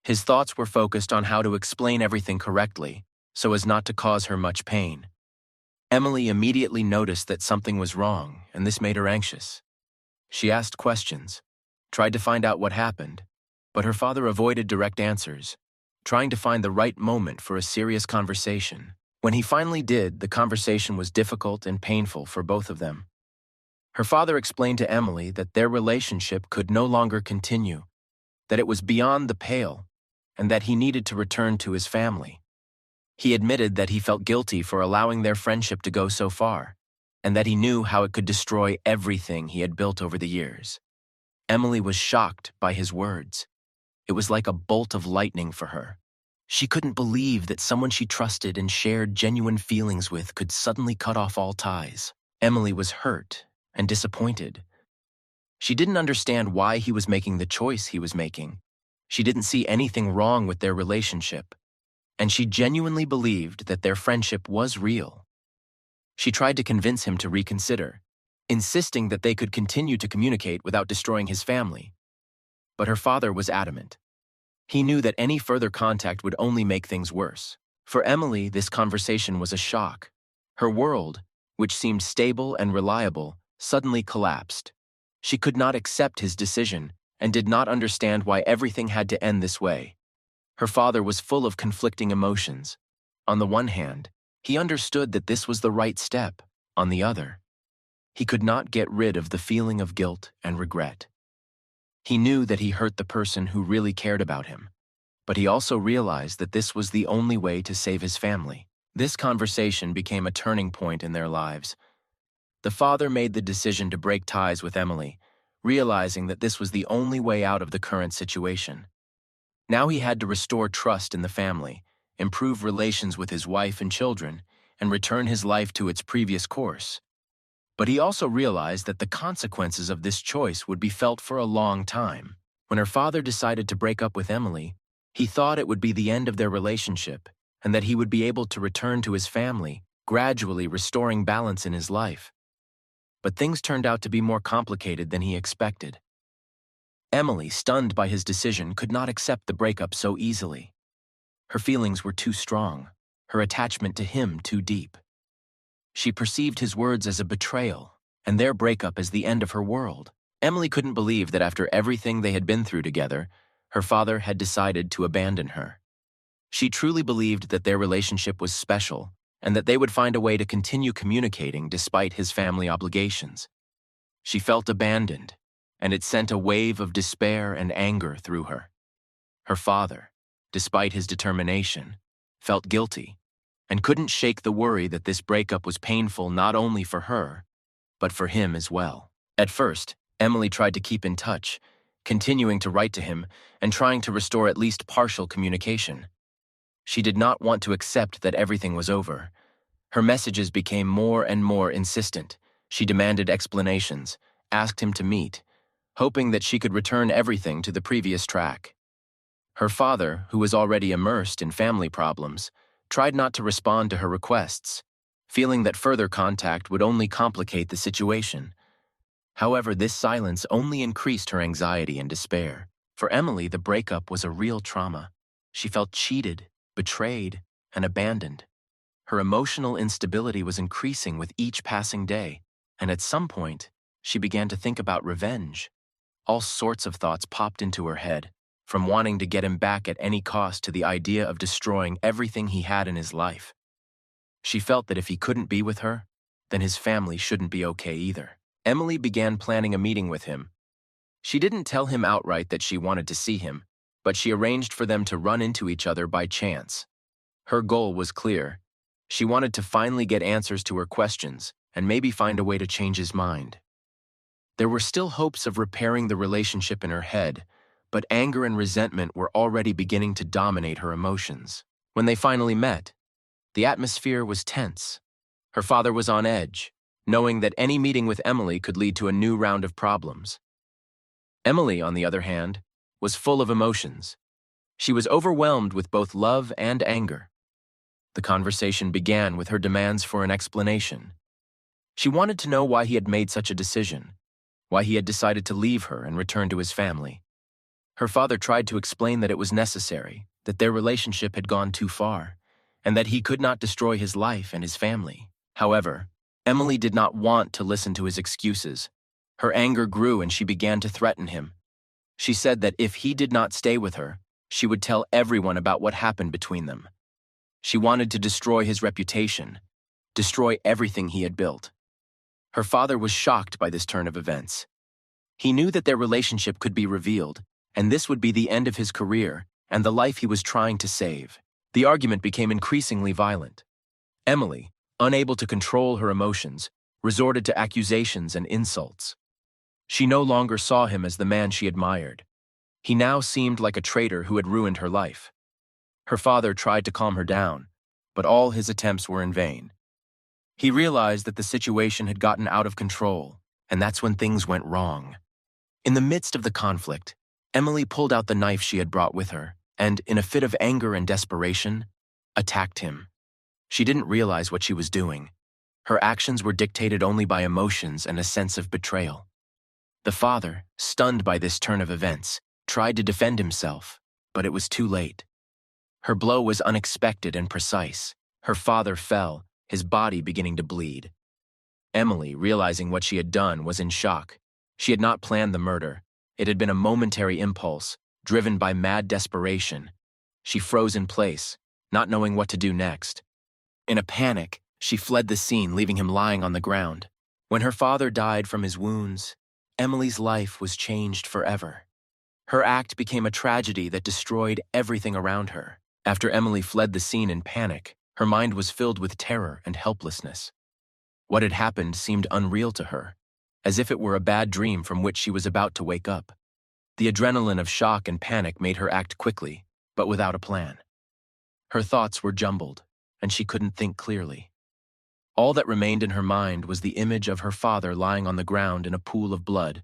His thoughts were focused on how to explain everything correctly, so as not to cause her much pain. Emily immediately noticed that something was wrong, and this made her anxious. She asked questions, tried to find out what happened, but her father avoided direct answers, trying to find the right moment for a serious conversation. When he finally did, the conversation was difficult and painful for both of them. Her father explained to Emily that their relationship could no longer continue, that it was beyond the pale, and that he needed to return to his family. He admitted that he felt guilty for allowing their friendship to go so far, and that he knew how it could destroy everything he had built over the years. Emily was shocked by his words. It was like a bolt of lightning for her. She couldn't believe that someone she trusted and shared genuine feelings with could suddenly cut off all ties. Emily was hurt and disappointed. She didn't understand why he was making the choice he was making. She didn't see anything wrong with their relationship, and she genuinely believed that their friendship was real. She tried to convince him to reconsider, insisting that they could continue to communicate without destroying his family. But her father was adamant. He knew that any further contact would only make things worse. For Emily, this conversation was a shock. Her world, which seemed stable and reliable, suddenly collapsed. She could not accept his decision and did not understand why everything had to end this way. Her father was full of conflicting emotions. On the one hand, he understood that this was the right step. On the other, he could not get rid of the feeling of guilt and regret. He knew that he hurt the person who really cared about him, but he also realized that this was the only way to save his family. This conversation became a turning point in their lives. The father made the decision to break ties with Emily, realizing that this was the only way out of the current situation. Now he had to restore trust in the family, improve relations with his wife and children, and return his life to its previous course. But he also realized that the consequences of this choice would be felt for a long time. When her father decided to break up with Emily, he thought it would be the end of their relationship and that he would be able to return to his family, gradually restoring balance in his life. But things turned out to be more complicated than he expected. Emily, stunned by his decision, could not accept the breakup so easily. Her feelings were too strong, her attachment to him too deep. She perceived his words as a betrayal, and their breakup as the end of her world. Emily couldn't believe that after everything they had been through together, her father had decided to abandon her. She truly believed that their relationship was special and that they would find a way to continue communicating despite his family obligations. She felt abandoned, and it sent a wave of despair and anger through her. Her father, despite his determination, felt guilty and couldn't shake the worry that this breakup was painful not only for her, but for him as well. At first, Emily tried to keep in touch, continuing to write to him and trying to restore at least partial communication. She did not want to accept that everything was over. Her messages became more and more insistent. She demanded explanations, asked him to meet, hoping that she could return everything to the previous track. Her father, who was already immersed in family problems, tried not to respond to her requests, feeling that further contact would only complicate the situation. However, this silence only increased her anxiety and despair. For Emily, the breakup was a real trauma. She felt cheated, betrayed, and abandoned. Her emotional instability was increasing with each passing day, and at some point, she began to think about revenge. All sorts of thoughts popped into her head, from wanting to get him back at any cost to the idea of destroying everything he had in his life. She felt that if he couldn't be with her, then his family shouldn't be okay either. Emily began planning a meeting with him. She didn't tell him outright that she wanted to see him, but she arranged for them to run into each other by chance. Her goal was clear. She wanted to finally get answers to her questions and maybe find a way to change his mind. There were still hopes of repairing the relationship in her head, but anger and resentment were already beginning to dominate her emotions. When they finally met, the atmosphere was tense. Her father was on edge, knowing that any meeting with Emily could lead to a new round of problems. Emily, on the other hand, was full of emotions. She was overwhelmed with both love and anger. The conversation began with her demands for an explanation. She wanted to know why he had made such a decision, why he had decided to leave her and return to his family. Her father tried to explain that it was necessary, that their relationship had gone too far, and that he could not destroy his life and his family. However, Emily did not want to listen to his excuses. Her anger grew and she began to threaten him. She said that if he did not stay with her, she would tell everyone about what happened between them. She wanted to destroy his reputation, destroy everything he had built. Her father was shocked by this turn of events. He knew that their relationship could be revealed, and this would be the end of his career and the life he was trying to save. The argument became increasingly violent. Emily, unable to control her emotions, resorted to accusations and insults. She no longer saw him as the man she admired. He now seemed like a traitor who had ruined her life. Her father tried to calm her down, but all his attempts were in vain. He realized that the situation had gotten out of control, and that's when things went wrong. In the midst of the conflict, Emily pulled out the knife she had brought with her and, in a fit of anger and desperation, attacked him. She didn't realize what she was doing. Her actions were dictated only by emotions and a sense of betrayal. The father, stunned by this turn of events, tried to defend himself, but it was too late. Her blow was unexpected and precise. Her father fell, his body beginning to bleed. Emily, realizing what she had done, was in shock. She had not planned the murder. It had been a momentary impulse, driven by mad desperation. She froze in place, not knowing what to do next. In a panic, she fled the scene, leaving him lying on the ground. When her father died from his wounds, Emily's life was changed forever. Her act became a tragedy that destroyed everything around her. After Emily fled the scene in panic, her mind was filled with terror and helplessness. What had happened seemed unreal to her, as if it were a bad dream from which she was about to wake up. The adrenaline of shock and panic made her act quickly, but without a plan. Her thoughts were jumbled, and she couldn't think clearly. All that remained in her mind was the image of her father lying on the ground in a pool of blood,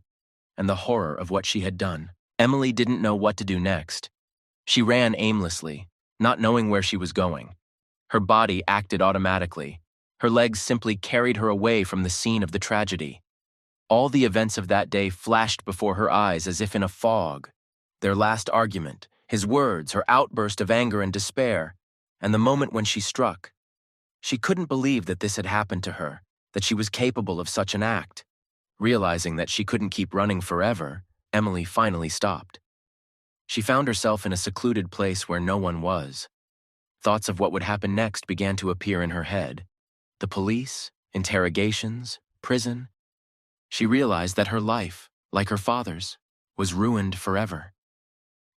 and the horror of what she had done. Emily didn't know what to do next. She ran aimlessly, not knowing where she was going. Her body acted automatically. Her legs simply carried her away from the scene of the tragedy. All the events of that day flashed before her eyes as if in a fog. Their last argument, his words, her outburst of anger and despair, and the moment when she struck. She couldn't believe that this had happened to her, that she was capable of such an act. Realizing that she couldn't keep running forever, Emily finally stopped. She found herself in a secluded place where no one was. Thoughts of what would happen next began to appear in her head. The police, interrogations, prison. She realized that her life, like her father's, was ruined forever.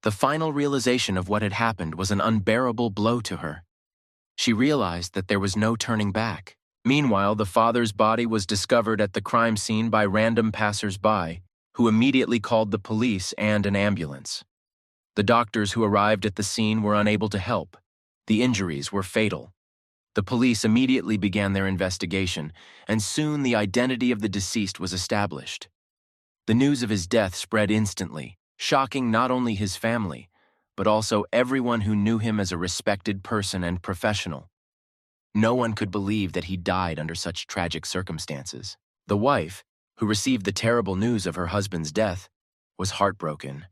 The final realization of what had happened was an unbearable blow to her. She realized that there was no turning back. Meanwhile, the father's body was discovered at the crime scene by random passers-by, who immediately called the police and an ambulance. The doctors who arrived at the scene were unable to help. The injuries were fatal. The police immediately began their investigation, and soon the identity of the deceased was established. The news of his death spread instantly, shocking not only his family, but also everyone who knew him as a respected person and professional. No one could believe that he died under such tragic circumstances. The wife, who received the terrible news of her husband's death, was heartbroken.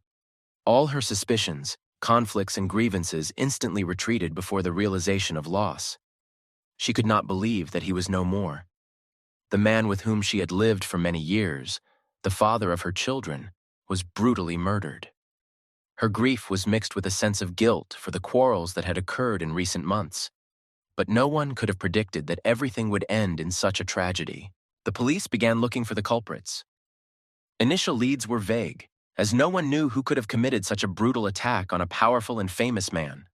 All her suspicions, conflicts, and grievances instantly retreated before the realization of loss. She could not believe that he was no more. The man with whom she had lived for many years, the father of her children, was brutally murdered. Her grief was mixed with a sense of guilt for the quarrels that had occurred in recent months. But no one could have predicted that everything would end in such a tragedy. The police began looking for the culprits. Initial leads were vague, as no one knew who could have committed such a brutal attack on a powerful and famous man.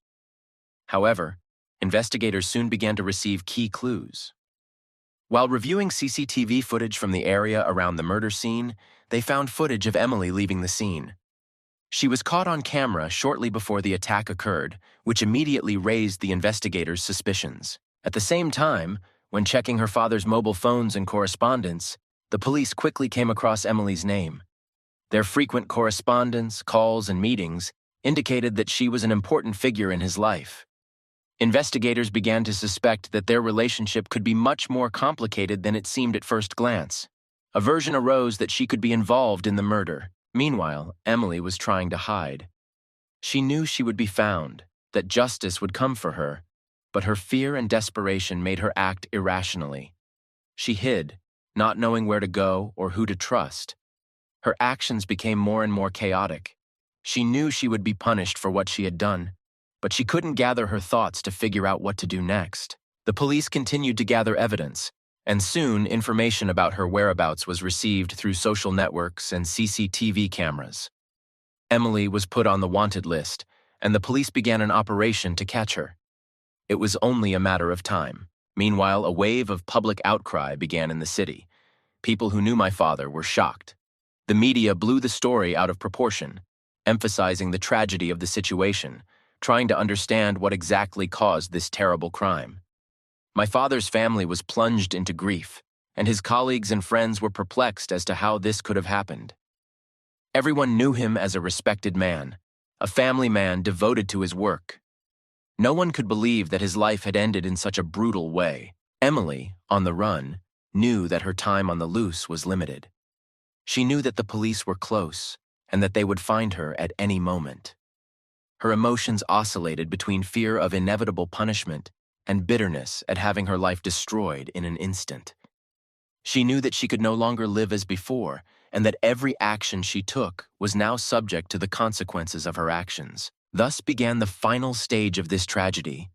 However, investigators soon began to receive key clues. While reviewing CCTV footage from the area around the murder scene, they found footage of Emily leaving the scene. She was caught on camera shortly before the attack occurred, which immediately raised the investigators' suspicions. At the same time, when checking her father's mobile phones and correspondence, the police quickly came across Emily's name. Their frequent correspondence, calls, and meetings indicated that she was an important figure in his life. Investigators began to suspect that their relationship could be much more complicated than it seemed at first glance. A version arose that she could be involved in the murder. Meanwhile, Emily was trying to hide. She knew she would be found, that justice would come for her, but her fear and desperation made her act irrationally. She hid, not knowing where to go or who to trust. Her actions became more and more chaotic. She knew she would be punished for what she had done, but she couldn't gather her thoughts to figure out what to do next. The police continued to gather evidence, and soon information about her whereabouts was received through social networks and CCTV cameras. Emily was put on the wanted list, and the police began an operation to catch her. It was only a matter of time. Meanwhile, a wave of public outcry began in the city. People who knew my father were shocked. The media blew the story out of proportion, emphasizing the tragedy of the situation, trying to understand what exactly caused this terrible crime. My father's family was plunged into grief, and his colleagues and friends were perplexed as to how this could have happened. Everyone knew him as a respected man, a family man devoted to his work. No one could believe that his life had ended in such a brutal way. Emily, on the run, knew that her time on the loose was limited. She knew that the police were close, and that they would find her at any moment. Her emotions oscillated between fear of inevitable punishment and bitterness at having her life destroyed in an instant. She knew that she could no longer live as before, and that every action she took was now subject to the consequences of her actions. Thus began the final stage of this tragedy.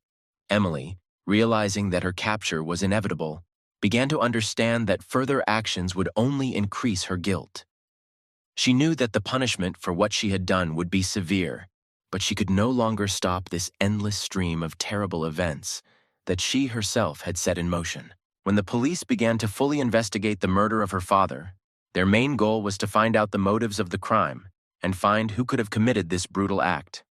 Emily, realizing that her capture was inevitable, began to understand that further actions would only increase her guilt. She knew that the punishment for what she had done would be severe, but she could no longer stop this endless stream of terrible events that she herself had set in motion. When the police began to fully investigate the murder of her father, their main goal was to find out the motives of the crime and find who could have committed this brutal act.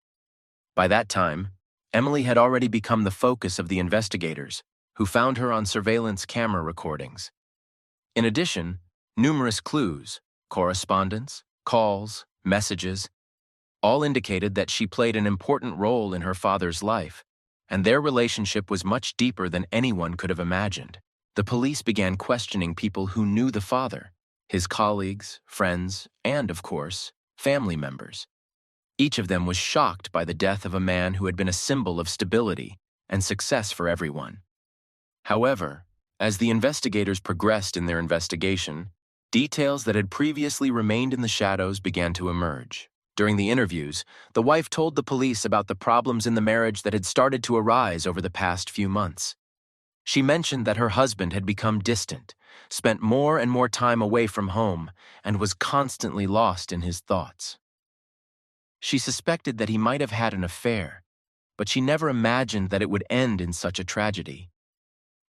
By that time, Emily had already become the focus of the investigators, who found her on surveillance camera recordings. In addition, numerous clues, correspondence, calls, messages, all indicated that she played an important role in her father's life, and their relationship was much deeper than anyone could have imagined. The police began questioning people who knew the father, his colleagues, friends, and, of course, family members. Each of them was shocked by the death of a man who had been a symbol of stability and success for everyone. However, as the investigators progressed in their investigation, details that had previously remained in the shadows began to emerge. During the interviews, the wife told the police about the problems in the marriage that had started to arise over the past few months. She mentioned that her husband had become distant, spent more and more time away from home, and was constantly lost in his thoughts. She suspected that he might have had an affair, but she never imagined that it would end in such a tragedy.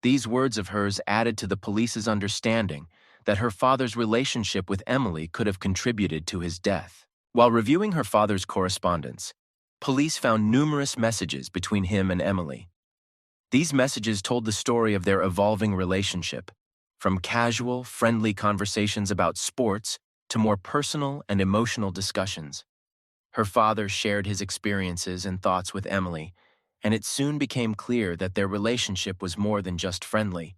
These words of hers added to the police's understanding that her father's relationship with Emily could have contributed to his death. While reviewing her father's correspondence, police found numerous messages between him and Emily. These messages told the story of their evolving relationship, from casual, friendly conversations about sports to more personal and emotional discussions. Her father shared his experiences and thoughts with Emily, and it soon became clear that their relationship was more than just friendly.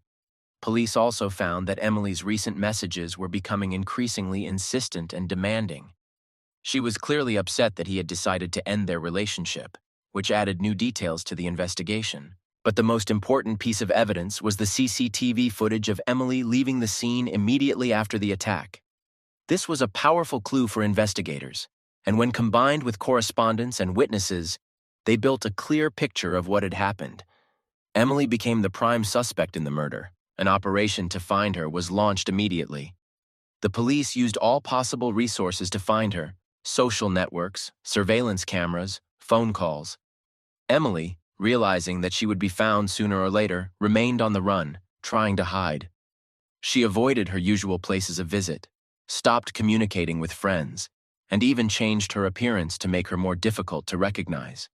Police also found that Emily's recent messages were becoming increasingly insistent and demanding. She was clearly upset that he had decided to end their relationship, which added new details to the investigation. But the most important piece of evidence was the CCTV footage of Emily leaving the scene immediately after the attack. This was a powerful clue for investigators, and when combined with correspondence and witnesses, they built a clear picture of what had happened. Emily became the prime suspect in the murder. An operation to find her was launched immediately. The police used all possible resources to find her: social networks, surveillance cameras, phone calls. Emily, realizing that she would be found sooner or later, remained on the run, trying to hide. She avoided her usual places of visit, stopped communicating with friends, and even changed her appearance to make her more difficult to recognize.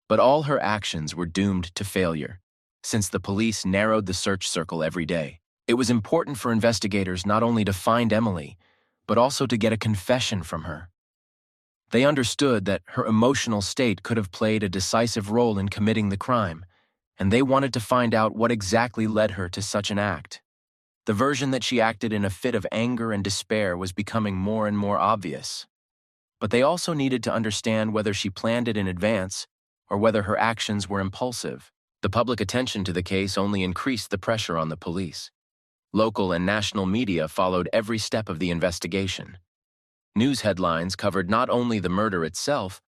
But all her actions were doomed to failure, since the police narrowed the search circle every day. It was important for investigators not only to find Emily, but also to get a confession from her. They understood that her emotional state could have played a decisive role in committing the crime, and they wanted to find out what exactly led her to such an act. The version that she acted in a fit of anger and despair was becoming more and more obvious. But they also needed to understand whether she planned it in advance or whether her actions were impulsive. The public attention to the case only increased the pressure on the police. Local and national media followed every step of the investigation. News headlines covered not only the murder itself,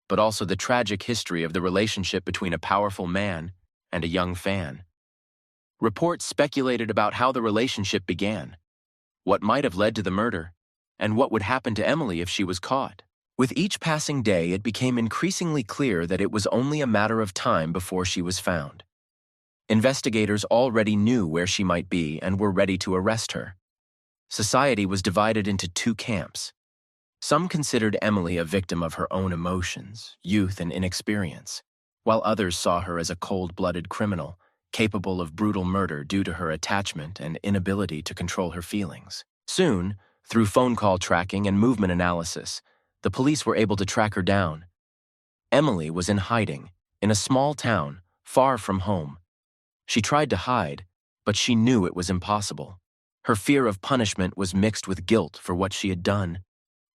but also the tragic history of the relationship between a powerful man and a young fan. Reports speculated about how the relationship began, what might have led to the murder, and what would happen to Emily if she was caught. With each passing day, it became increasingly clear that it was only a matter of time before she was found. Investigators already knew where she might be and were ready to arrest her. Society was divided into two camps. Some considered Emily a victim of her own emotions, youth, and inexperience, while others saw her as a cold-blooded criminal, capable of brutal murder due to her attachment and inability to control her feelings. Soon, through phone call tracking and movement analysis, the police were able to track her down. Emily was in hiding, in a small town, far from home. She tried to hide, but she knew it was impossible. Her fear of punishment was mixed with guilt for what she had done.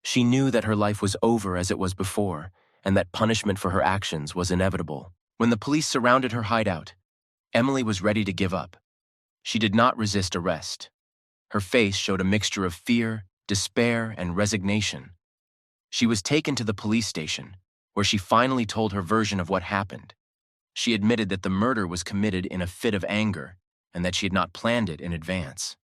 She knew that her life was over as it was before, and that punishment for her actions was inevitable. When the police surrounded her hideout, Emily was ready to give up. She did not resist arrest. Her face showed a mixture of fear, despair, and resignation. She was taken to the police station, where she finally told her version of what happened. She admitted that the murder was committed in a fit of anger, and that she had not planned it in advance.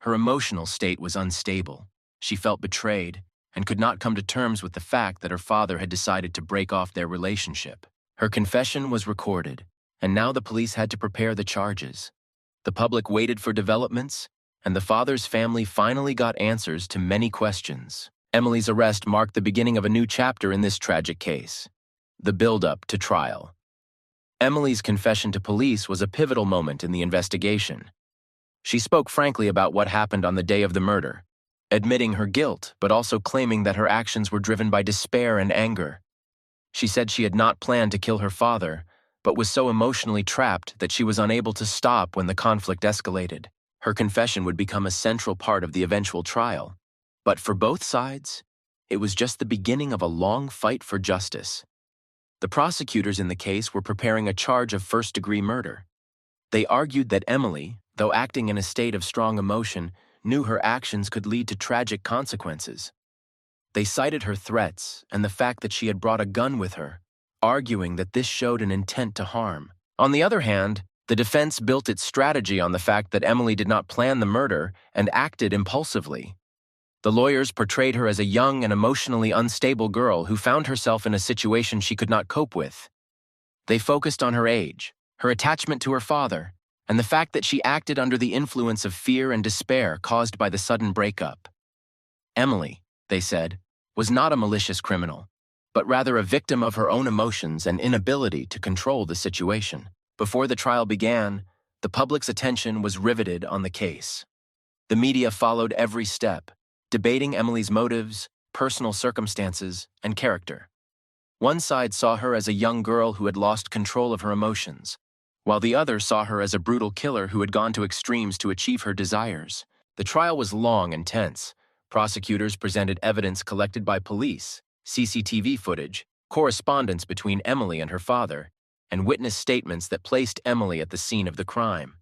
Her emotional state was unstable. She felt betrayed and could not come to terms with the fact that her father had decided to break off their relationship. Her confession was recorded, and now the police had to prepare the charges. The public waited for developments, and the father's family finally got answers to many questions. Emily's arrest marked the beginning of a new chapter in this tragic case, the build-up to trial. Emily's confession to police was a pivotal moment in the investigation. She spoke frankly about what happened on the day of the murder, admitting her guilt, but also claiming that her actions were driven by despair and anger. She said she had not planned to kill her father, but was so emotionally trapped that she was unable to stop when the conflict escalated. Her confession would become a central part of the eventual trial. But for both sides, it was just the beginning of a long fight for justice. The prosecutors in the case were preparing a charge of first-degree murder. They argued that Emily, though acting in a state of strong emotion, knew her actions could lead to tragic consequences. They cited her threats and the fact that she had brought a gun with her, arguing that this showed an intent to harm. On the other hand, the defense built its strategy on the fact that Emily did not plan the murder and acted impulsively. The lawyers portrayed her as a young and emotionally unstable girl who found herself in a situation she could not cope with. They focused on her age, her attachment to her father, and the fact that she acted under the influence of fear and despair caused by the sudden breakup. Emily, they said, was not a malicious criminal, but rather a victim of her own emotions and inability to control the situation. Before the trial began, the public's attention was riveted on the case. The media followed every step, debating Emily's motives, personal circumstances, and character. One side saw her as a young girl who had lost control of her emotions, while the other saw her as a brutal killer who had gone to extremes to achieve her desires. The trial was long and tense. Prosecutors presented evidence collected by police, CCTV footage, correspondence between Emily and her father, and witness statements that placed Emily at the scene of the crime.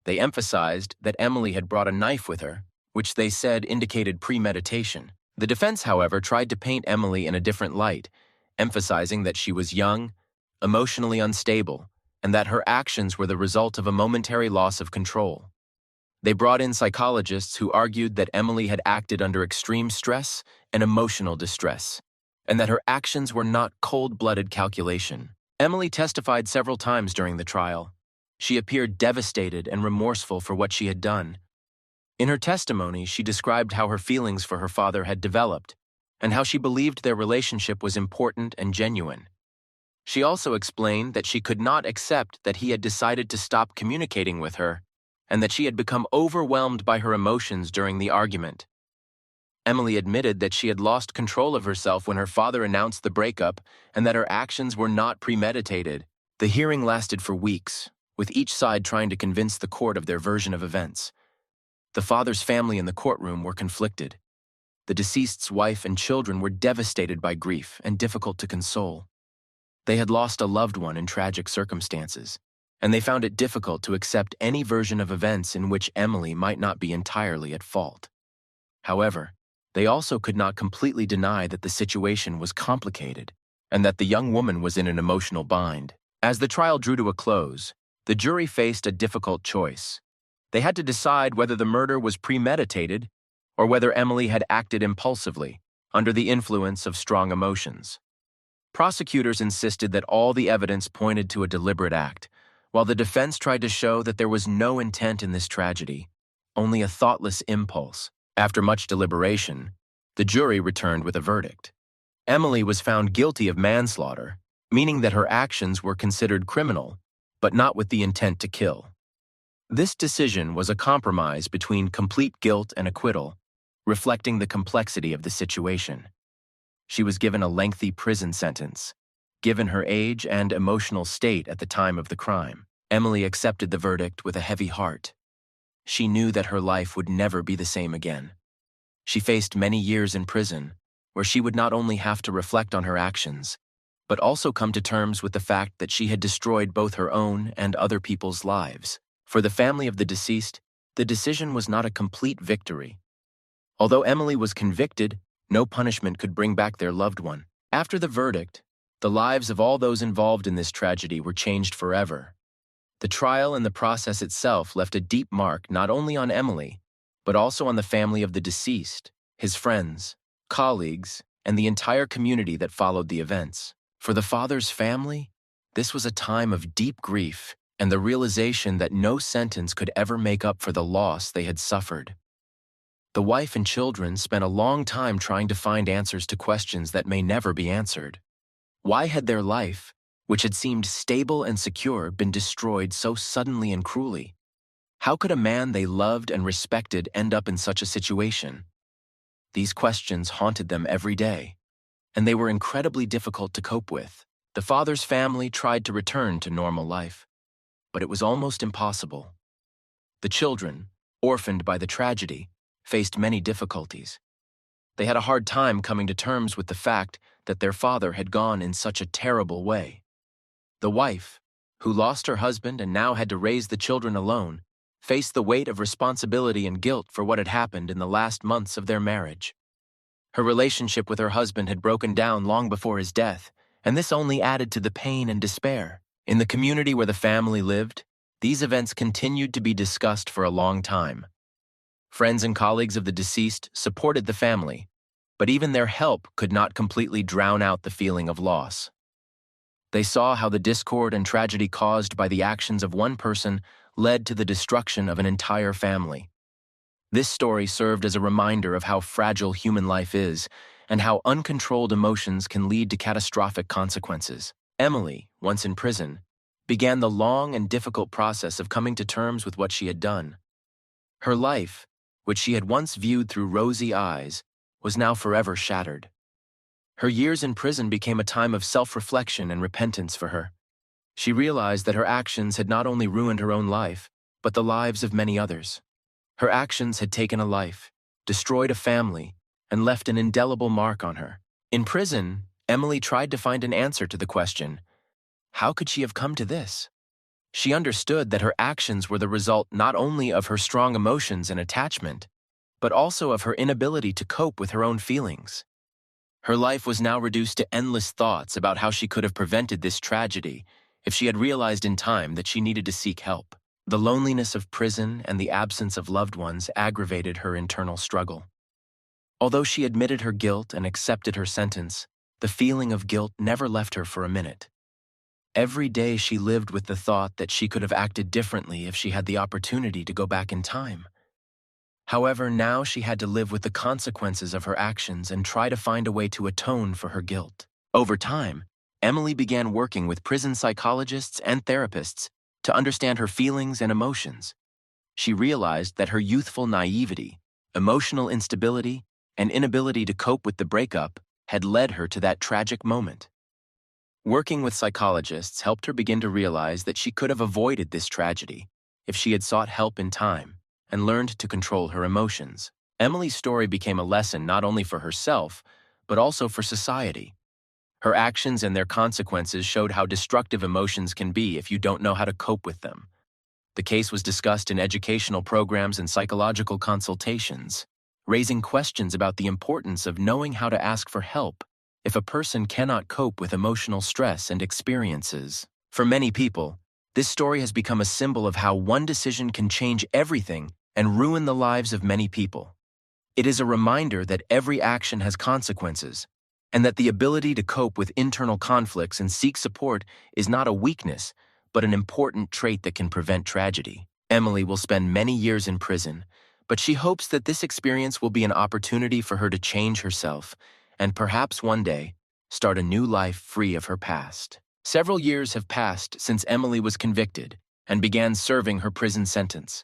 They emphasized that Emily had brought a knife with her, which they said indicated premeditation. The defense, however, tried to paint Emily in a different light, emphasizing that she was young, emotionally unstable, and that her actions were the result of a momentary loss of control. They brought in psychologists who argued that Emily had acted under extreme stress and emotional distress, and that her actions were not cold-blooded calculation. Emily testified several times during the trial. She appeared devastated and remorseful for what she had done. In her testimony, she described how her feelings for her father had developed, and how she believed their relationship was important and genuine. She also explained that she could not accept that he had decided to stop communicating with her, and that she had become overwhelmed by her emotions during the argument. Emily admitted that she had lost control of herself when her father announced the breakup, and that her actions were not premeditated. The hearing lasted for weeks, with each side trying to convince the court of their version of events. The father's family in the courtroom were conflicted. The deceased's wife and children were devastated by grief and difficult to console. They had lost a loved one in tragic circumstances, and they found it difficult to accept any version of events in which Emily might not be entirely at fault. However, they also could not completely deny that the situation was complicated and that the young woman was in an emotional bind. As the trial drew to a close, the jury faced a difficult choice. They had to decide whether the murder was premeditated or whether Emily had acted impulsively, under the influence of strong emotions. Prosecutors insisted that all the evidence pointed to a deliberate act, while the defense tried to show that there was no intent in this tragedy, only a thoughtless impulse. After much deliberation, the jury returned with a verdict. Emily was found guilty of manslaughter, meaning that her actions were considered criminal, but not with the intent to kill. This decision was a compromise between complete guilt and acquittal, reflecting the complexity of the situation. She was given a lengthy prison sentence, given her age and emotional state at the time of the crime. Emily accepted the verdict with a heavy heart. She knew that her life would never be the same again. She faced many years in prison, where she would not only have to reflect on her actions, but also come to terms with the fact that she had destroyed both her own and other people's lives. For the family of the deceased, the decision was not a complete victory. Although Emily was convicted, no punishment could bring back their loved one. After the verdict, the lives of all those involved in this tragedy were changed forever. The trial and the process itself left a deep mark not only on Emily, but also on the family of the deceased, his friends, colleagues, and the entire community that followed the events. For the father's family, this was a time of deep grief and the realization that no sentence could ever make up for the loss they had suffered. The wife and children spent a long time trying to find answers to questions that may never be answered. Why had their life, which had seemed stable and secure, been destroyed so suddenly and cruelly? How could a man they loved and respected end up in such a situation? These questions haunted them every day, and they were incredibly difficult to cope with. The father's family tried to return to normal life, but it was almost impossible. The children, orphaned by the tragedy, faced many difficulties. They had a hard time coming to terms with the fact that their father had gone in such a terrible way. The wife, who lost her husband and now had to raise the children alone, faced the weight of responsibility and guilt for what had happened in the last months of their marriage. Her relationship with her husband had broken down long before his death, and this only added to the pain and despair. In the community where the family lived, these events continued to be discussed for a long time. Friends and colleagues of the deceased supported the family, but even their help could not completely drown out the feeling of loss. They saw how the discord and tragedy caused by the actions of one person led to the destruction of an entire family. This story served as a reminder of how fragile human life is and how uncontrolled emotions can lead to catastrophic consequences. Emily, once in prison, began the long and difficult process of coming to terms with what she had done. Her life, which she had once viewed through rosy eyes, was now forever shattered. Her years in prison became a time of self-reflection and repentance for her. She realized that her actions had not only ruined her own life, but the lives of many others. Her actions had taken a life, destroyed a family, and left an indelible mark on her. In prison, Emily tried to find an answer to the question, how could she have come to this? She understood that her actions were the result not only of her strong emotions and attachment, but also of her inability to cope with her own feelings. Her life was now reduced to endless thoughts about how she could have prevented this tragedy if she had realized in time that she needed to seek help. The loneliness of prison and the absence of loved ones aggravated her internal struggle. Although she admitted her guilt and accepted her sentence, the feeling of guilt never left her for a minute. Every day she lived with the thought that she could have acted differently if she had the opportunity to go back in time. However, now she had to live with the consequences of her actions and try to find a way to atone for her guilt. Over time, Emily began working with prison psychologists and therapists to understand her feelings and emotions. She realized that her youthful naivety, emotional instability, and inability to cope with the breakup had led her to that tragic moment. Working with psychologists helped her begin to realize that she could have avoided this tragedy if she had sought help in time and learned to control her emotions. Emily's story became a lesson not only for herself, but also for society. Her actions and their consequences showed how destructive emotions can be if you don't know how to cope with them. The case was discussed in educational programs and psychological consultations, raising questions about the importance of knowing how to ask for help if a person cannot cope with emotional stress and experiences. For many people, this story has become a symbol of how one decision can change everything and ruin the lives of many people. It is a reminder that every action has consequences, and that the ability to cope with internal conflicts and seek support is not a weakness, but an important trait that can prevent tragedy. Emily will spend many years in prison, but she hopes that this experience will be an opportunity for her to change herself and perhaps one day start a new life free of her past. Several years have passed since Emily was convicted and began serving her prison sentence.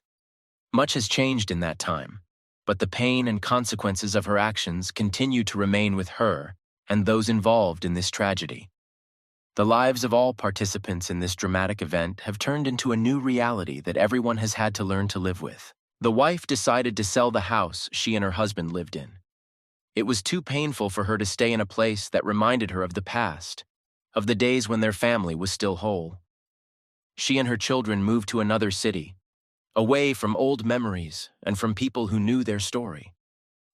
Much has changed in that time, but the pain and consequences of her actions continue to remain with her and those involved in this tragedy. The lives of all participants in this dramatic event have turned into a new reality that everyone has had to learn to live with. The wife decided to sell the house she and her husband lived in. It was too painful for her to stay in a place that reminded her of the past, of the days when their family was still whole. She and her children moved to another city, away from old memories and from people who knew their story.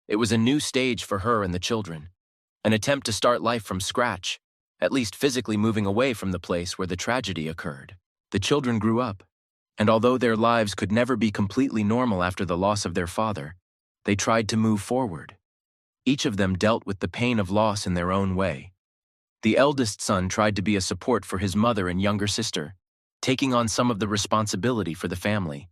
It was a new stage for her and the children, an attempt to start life from scratch, at least physically moving away from the place where the tragedy occurred. The children grew up, and although their lives could never be completely normal after the loss of their father, they tried to move forward. Each of them dealt with the pain of loss in their own way. The eldest son tried to be a support for his mother and younger sister, taking on some of the responsibility for the family.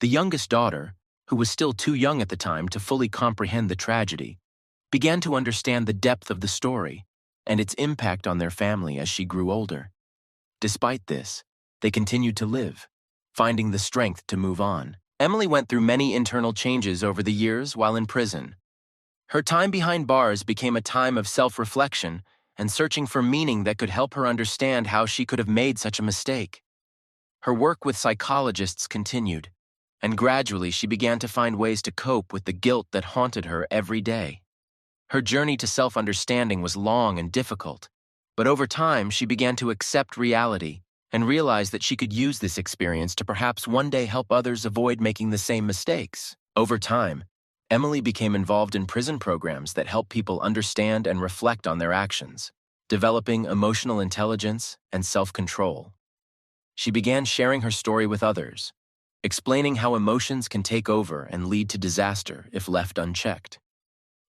The youngest daughter, who was still too young at the time to fully comprehend the tragedy, began to understand the depth of the story and its impact on their family as she grew older. Despite this, they continued to live, finding the strength to move on. Emily went through many internal changes over the years while in prison. Her time behind bars became a time of self-reflection and searching for meaning that could help her understand how she could have made such a mistake. Her work with psychologists continued, and gradually she began to find ways to cope with the guilt that haunted her every day. Her journey to self-understanding was long and difficult, but over time she began to accept reality and realize that she could use this experience to perhaps one day help others avoid making the same mistakes. Over time, Emily became involved in prison programs that help people understand and reflect on their actions, developing emotional intelligence and self-control. She began sharing her story with others, explaining how emotions can take over and lead to disaster if left unchecked.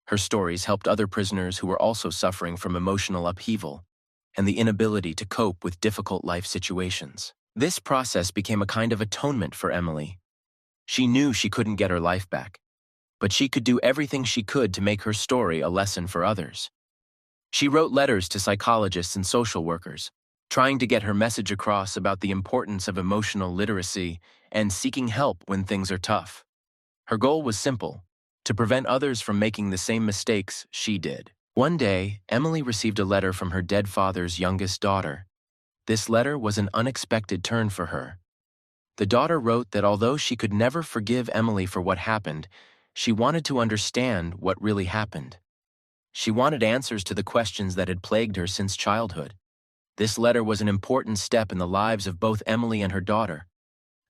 Her stories helped other prisoners who were also suffering from emotional upheaval and the inability to cope with difficult life situations. This process became a kind of atonement for Emily. She knew she couldn't get her life back, but she could do everything she could to make her story a lesson for others. She wrote letters to psychologists and social workers, trying to get her message across about the importance of emotional literacy and seeking help when things are tough. Her goal was simple: to prevent others from making the same mistakes she did. One day, Emily received a letter from her dead father's youngest daughter. This letter was an unexpected turn for her. The daughter wrote that although she could never forgive Emily for what happened, she wanted to understand what really happened. She wanted answers to the questions that had plagued her since childhood. This letter was an important step in the lives of both Emily and her daughter,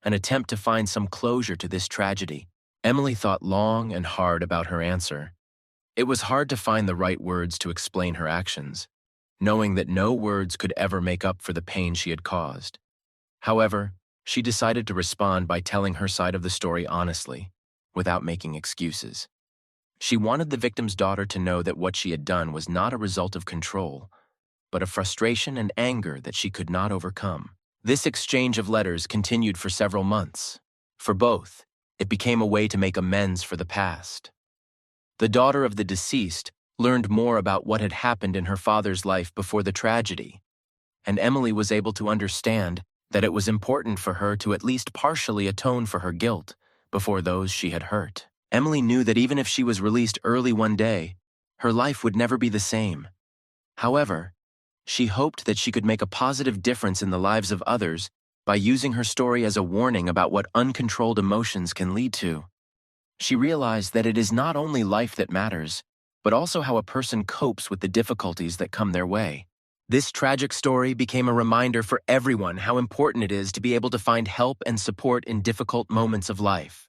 an attempt to find some closure to this tragedy. Emily thought long and hard about her answer. It was hard to find the right words to explain her actions, knowing that no words could ever make up for the pain she had caused. However, she decided to respond by telling her side of the story honestly, without making excuses. She wanted the victim's daughter to know that what she had done was not a result of control, but of frustration and anger that she could not overcome. This exchange of letters continued for several months. For both, it became a way to make amends for the past. The daughter of the deceased learned more about what had happened in her father's life before the tragedy, and Emily was able to understand that it was important for her to at least partially atone for her guilt before those she had hurt. Emily knew that even if she was released early one day, her life would never be the same. However, she hoped that she could make a positive difference in the lives of others by using her story as a warning about what uncontrolled emotions can lead to. She realized that it is not only life that matters, but also how a person copes with the difficulties that come their way. This tragic story became a reminder for everyone how important it is to be able to find help and support in difficult moments of life.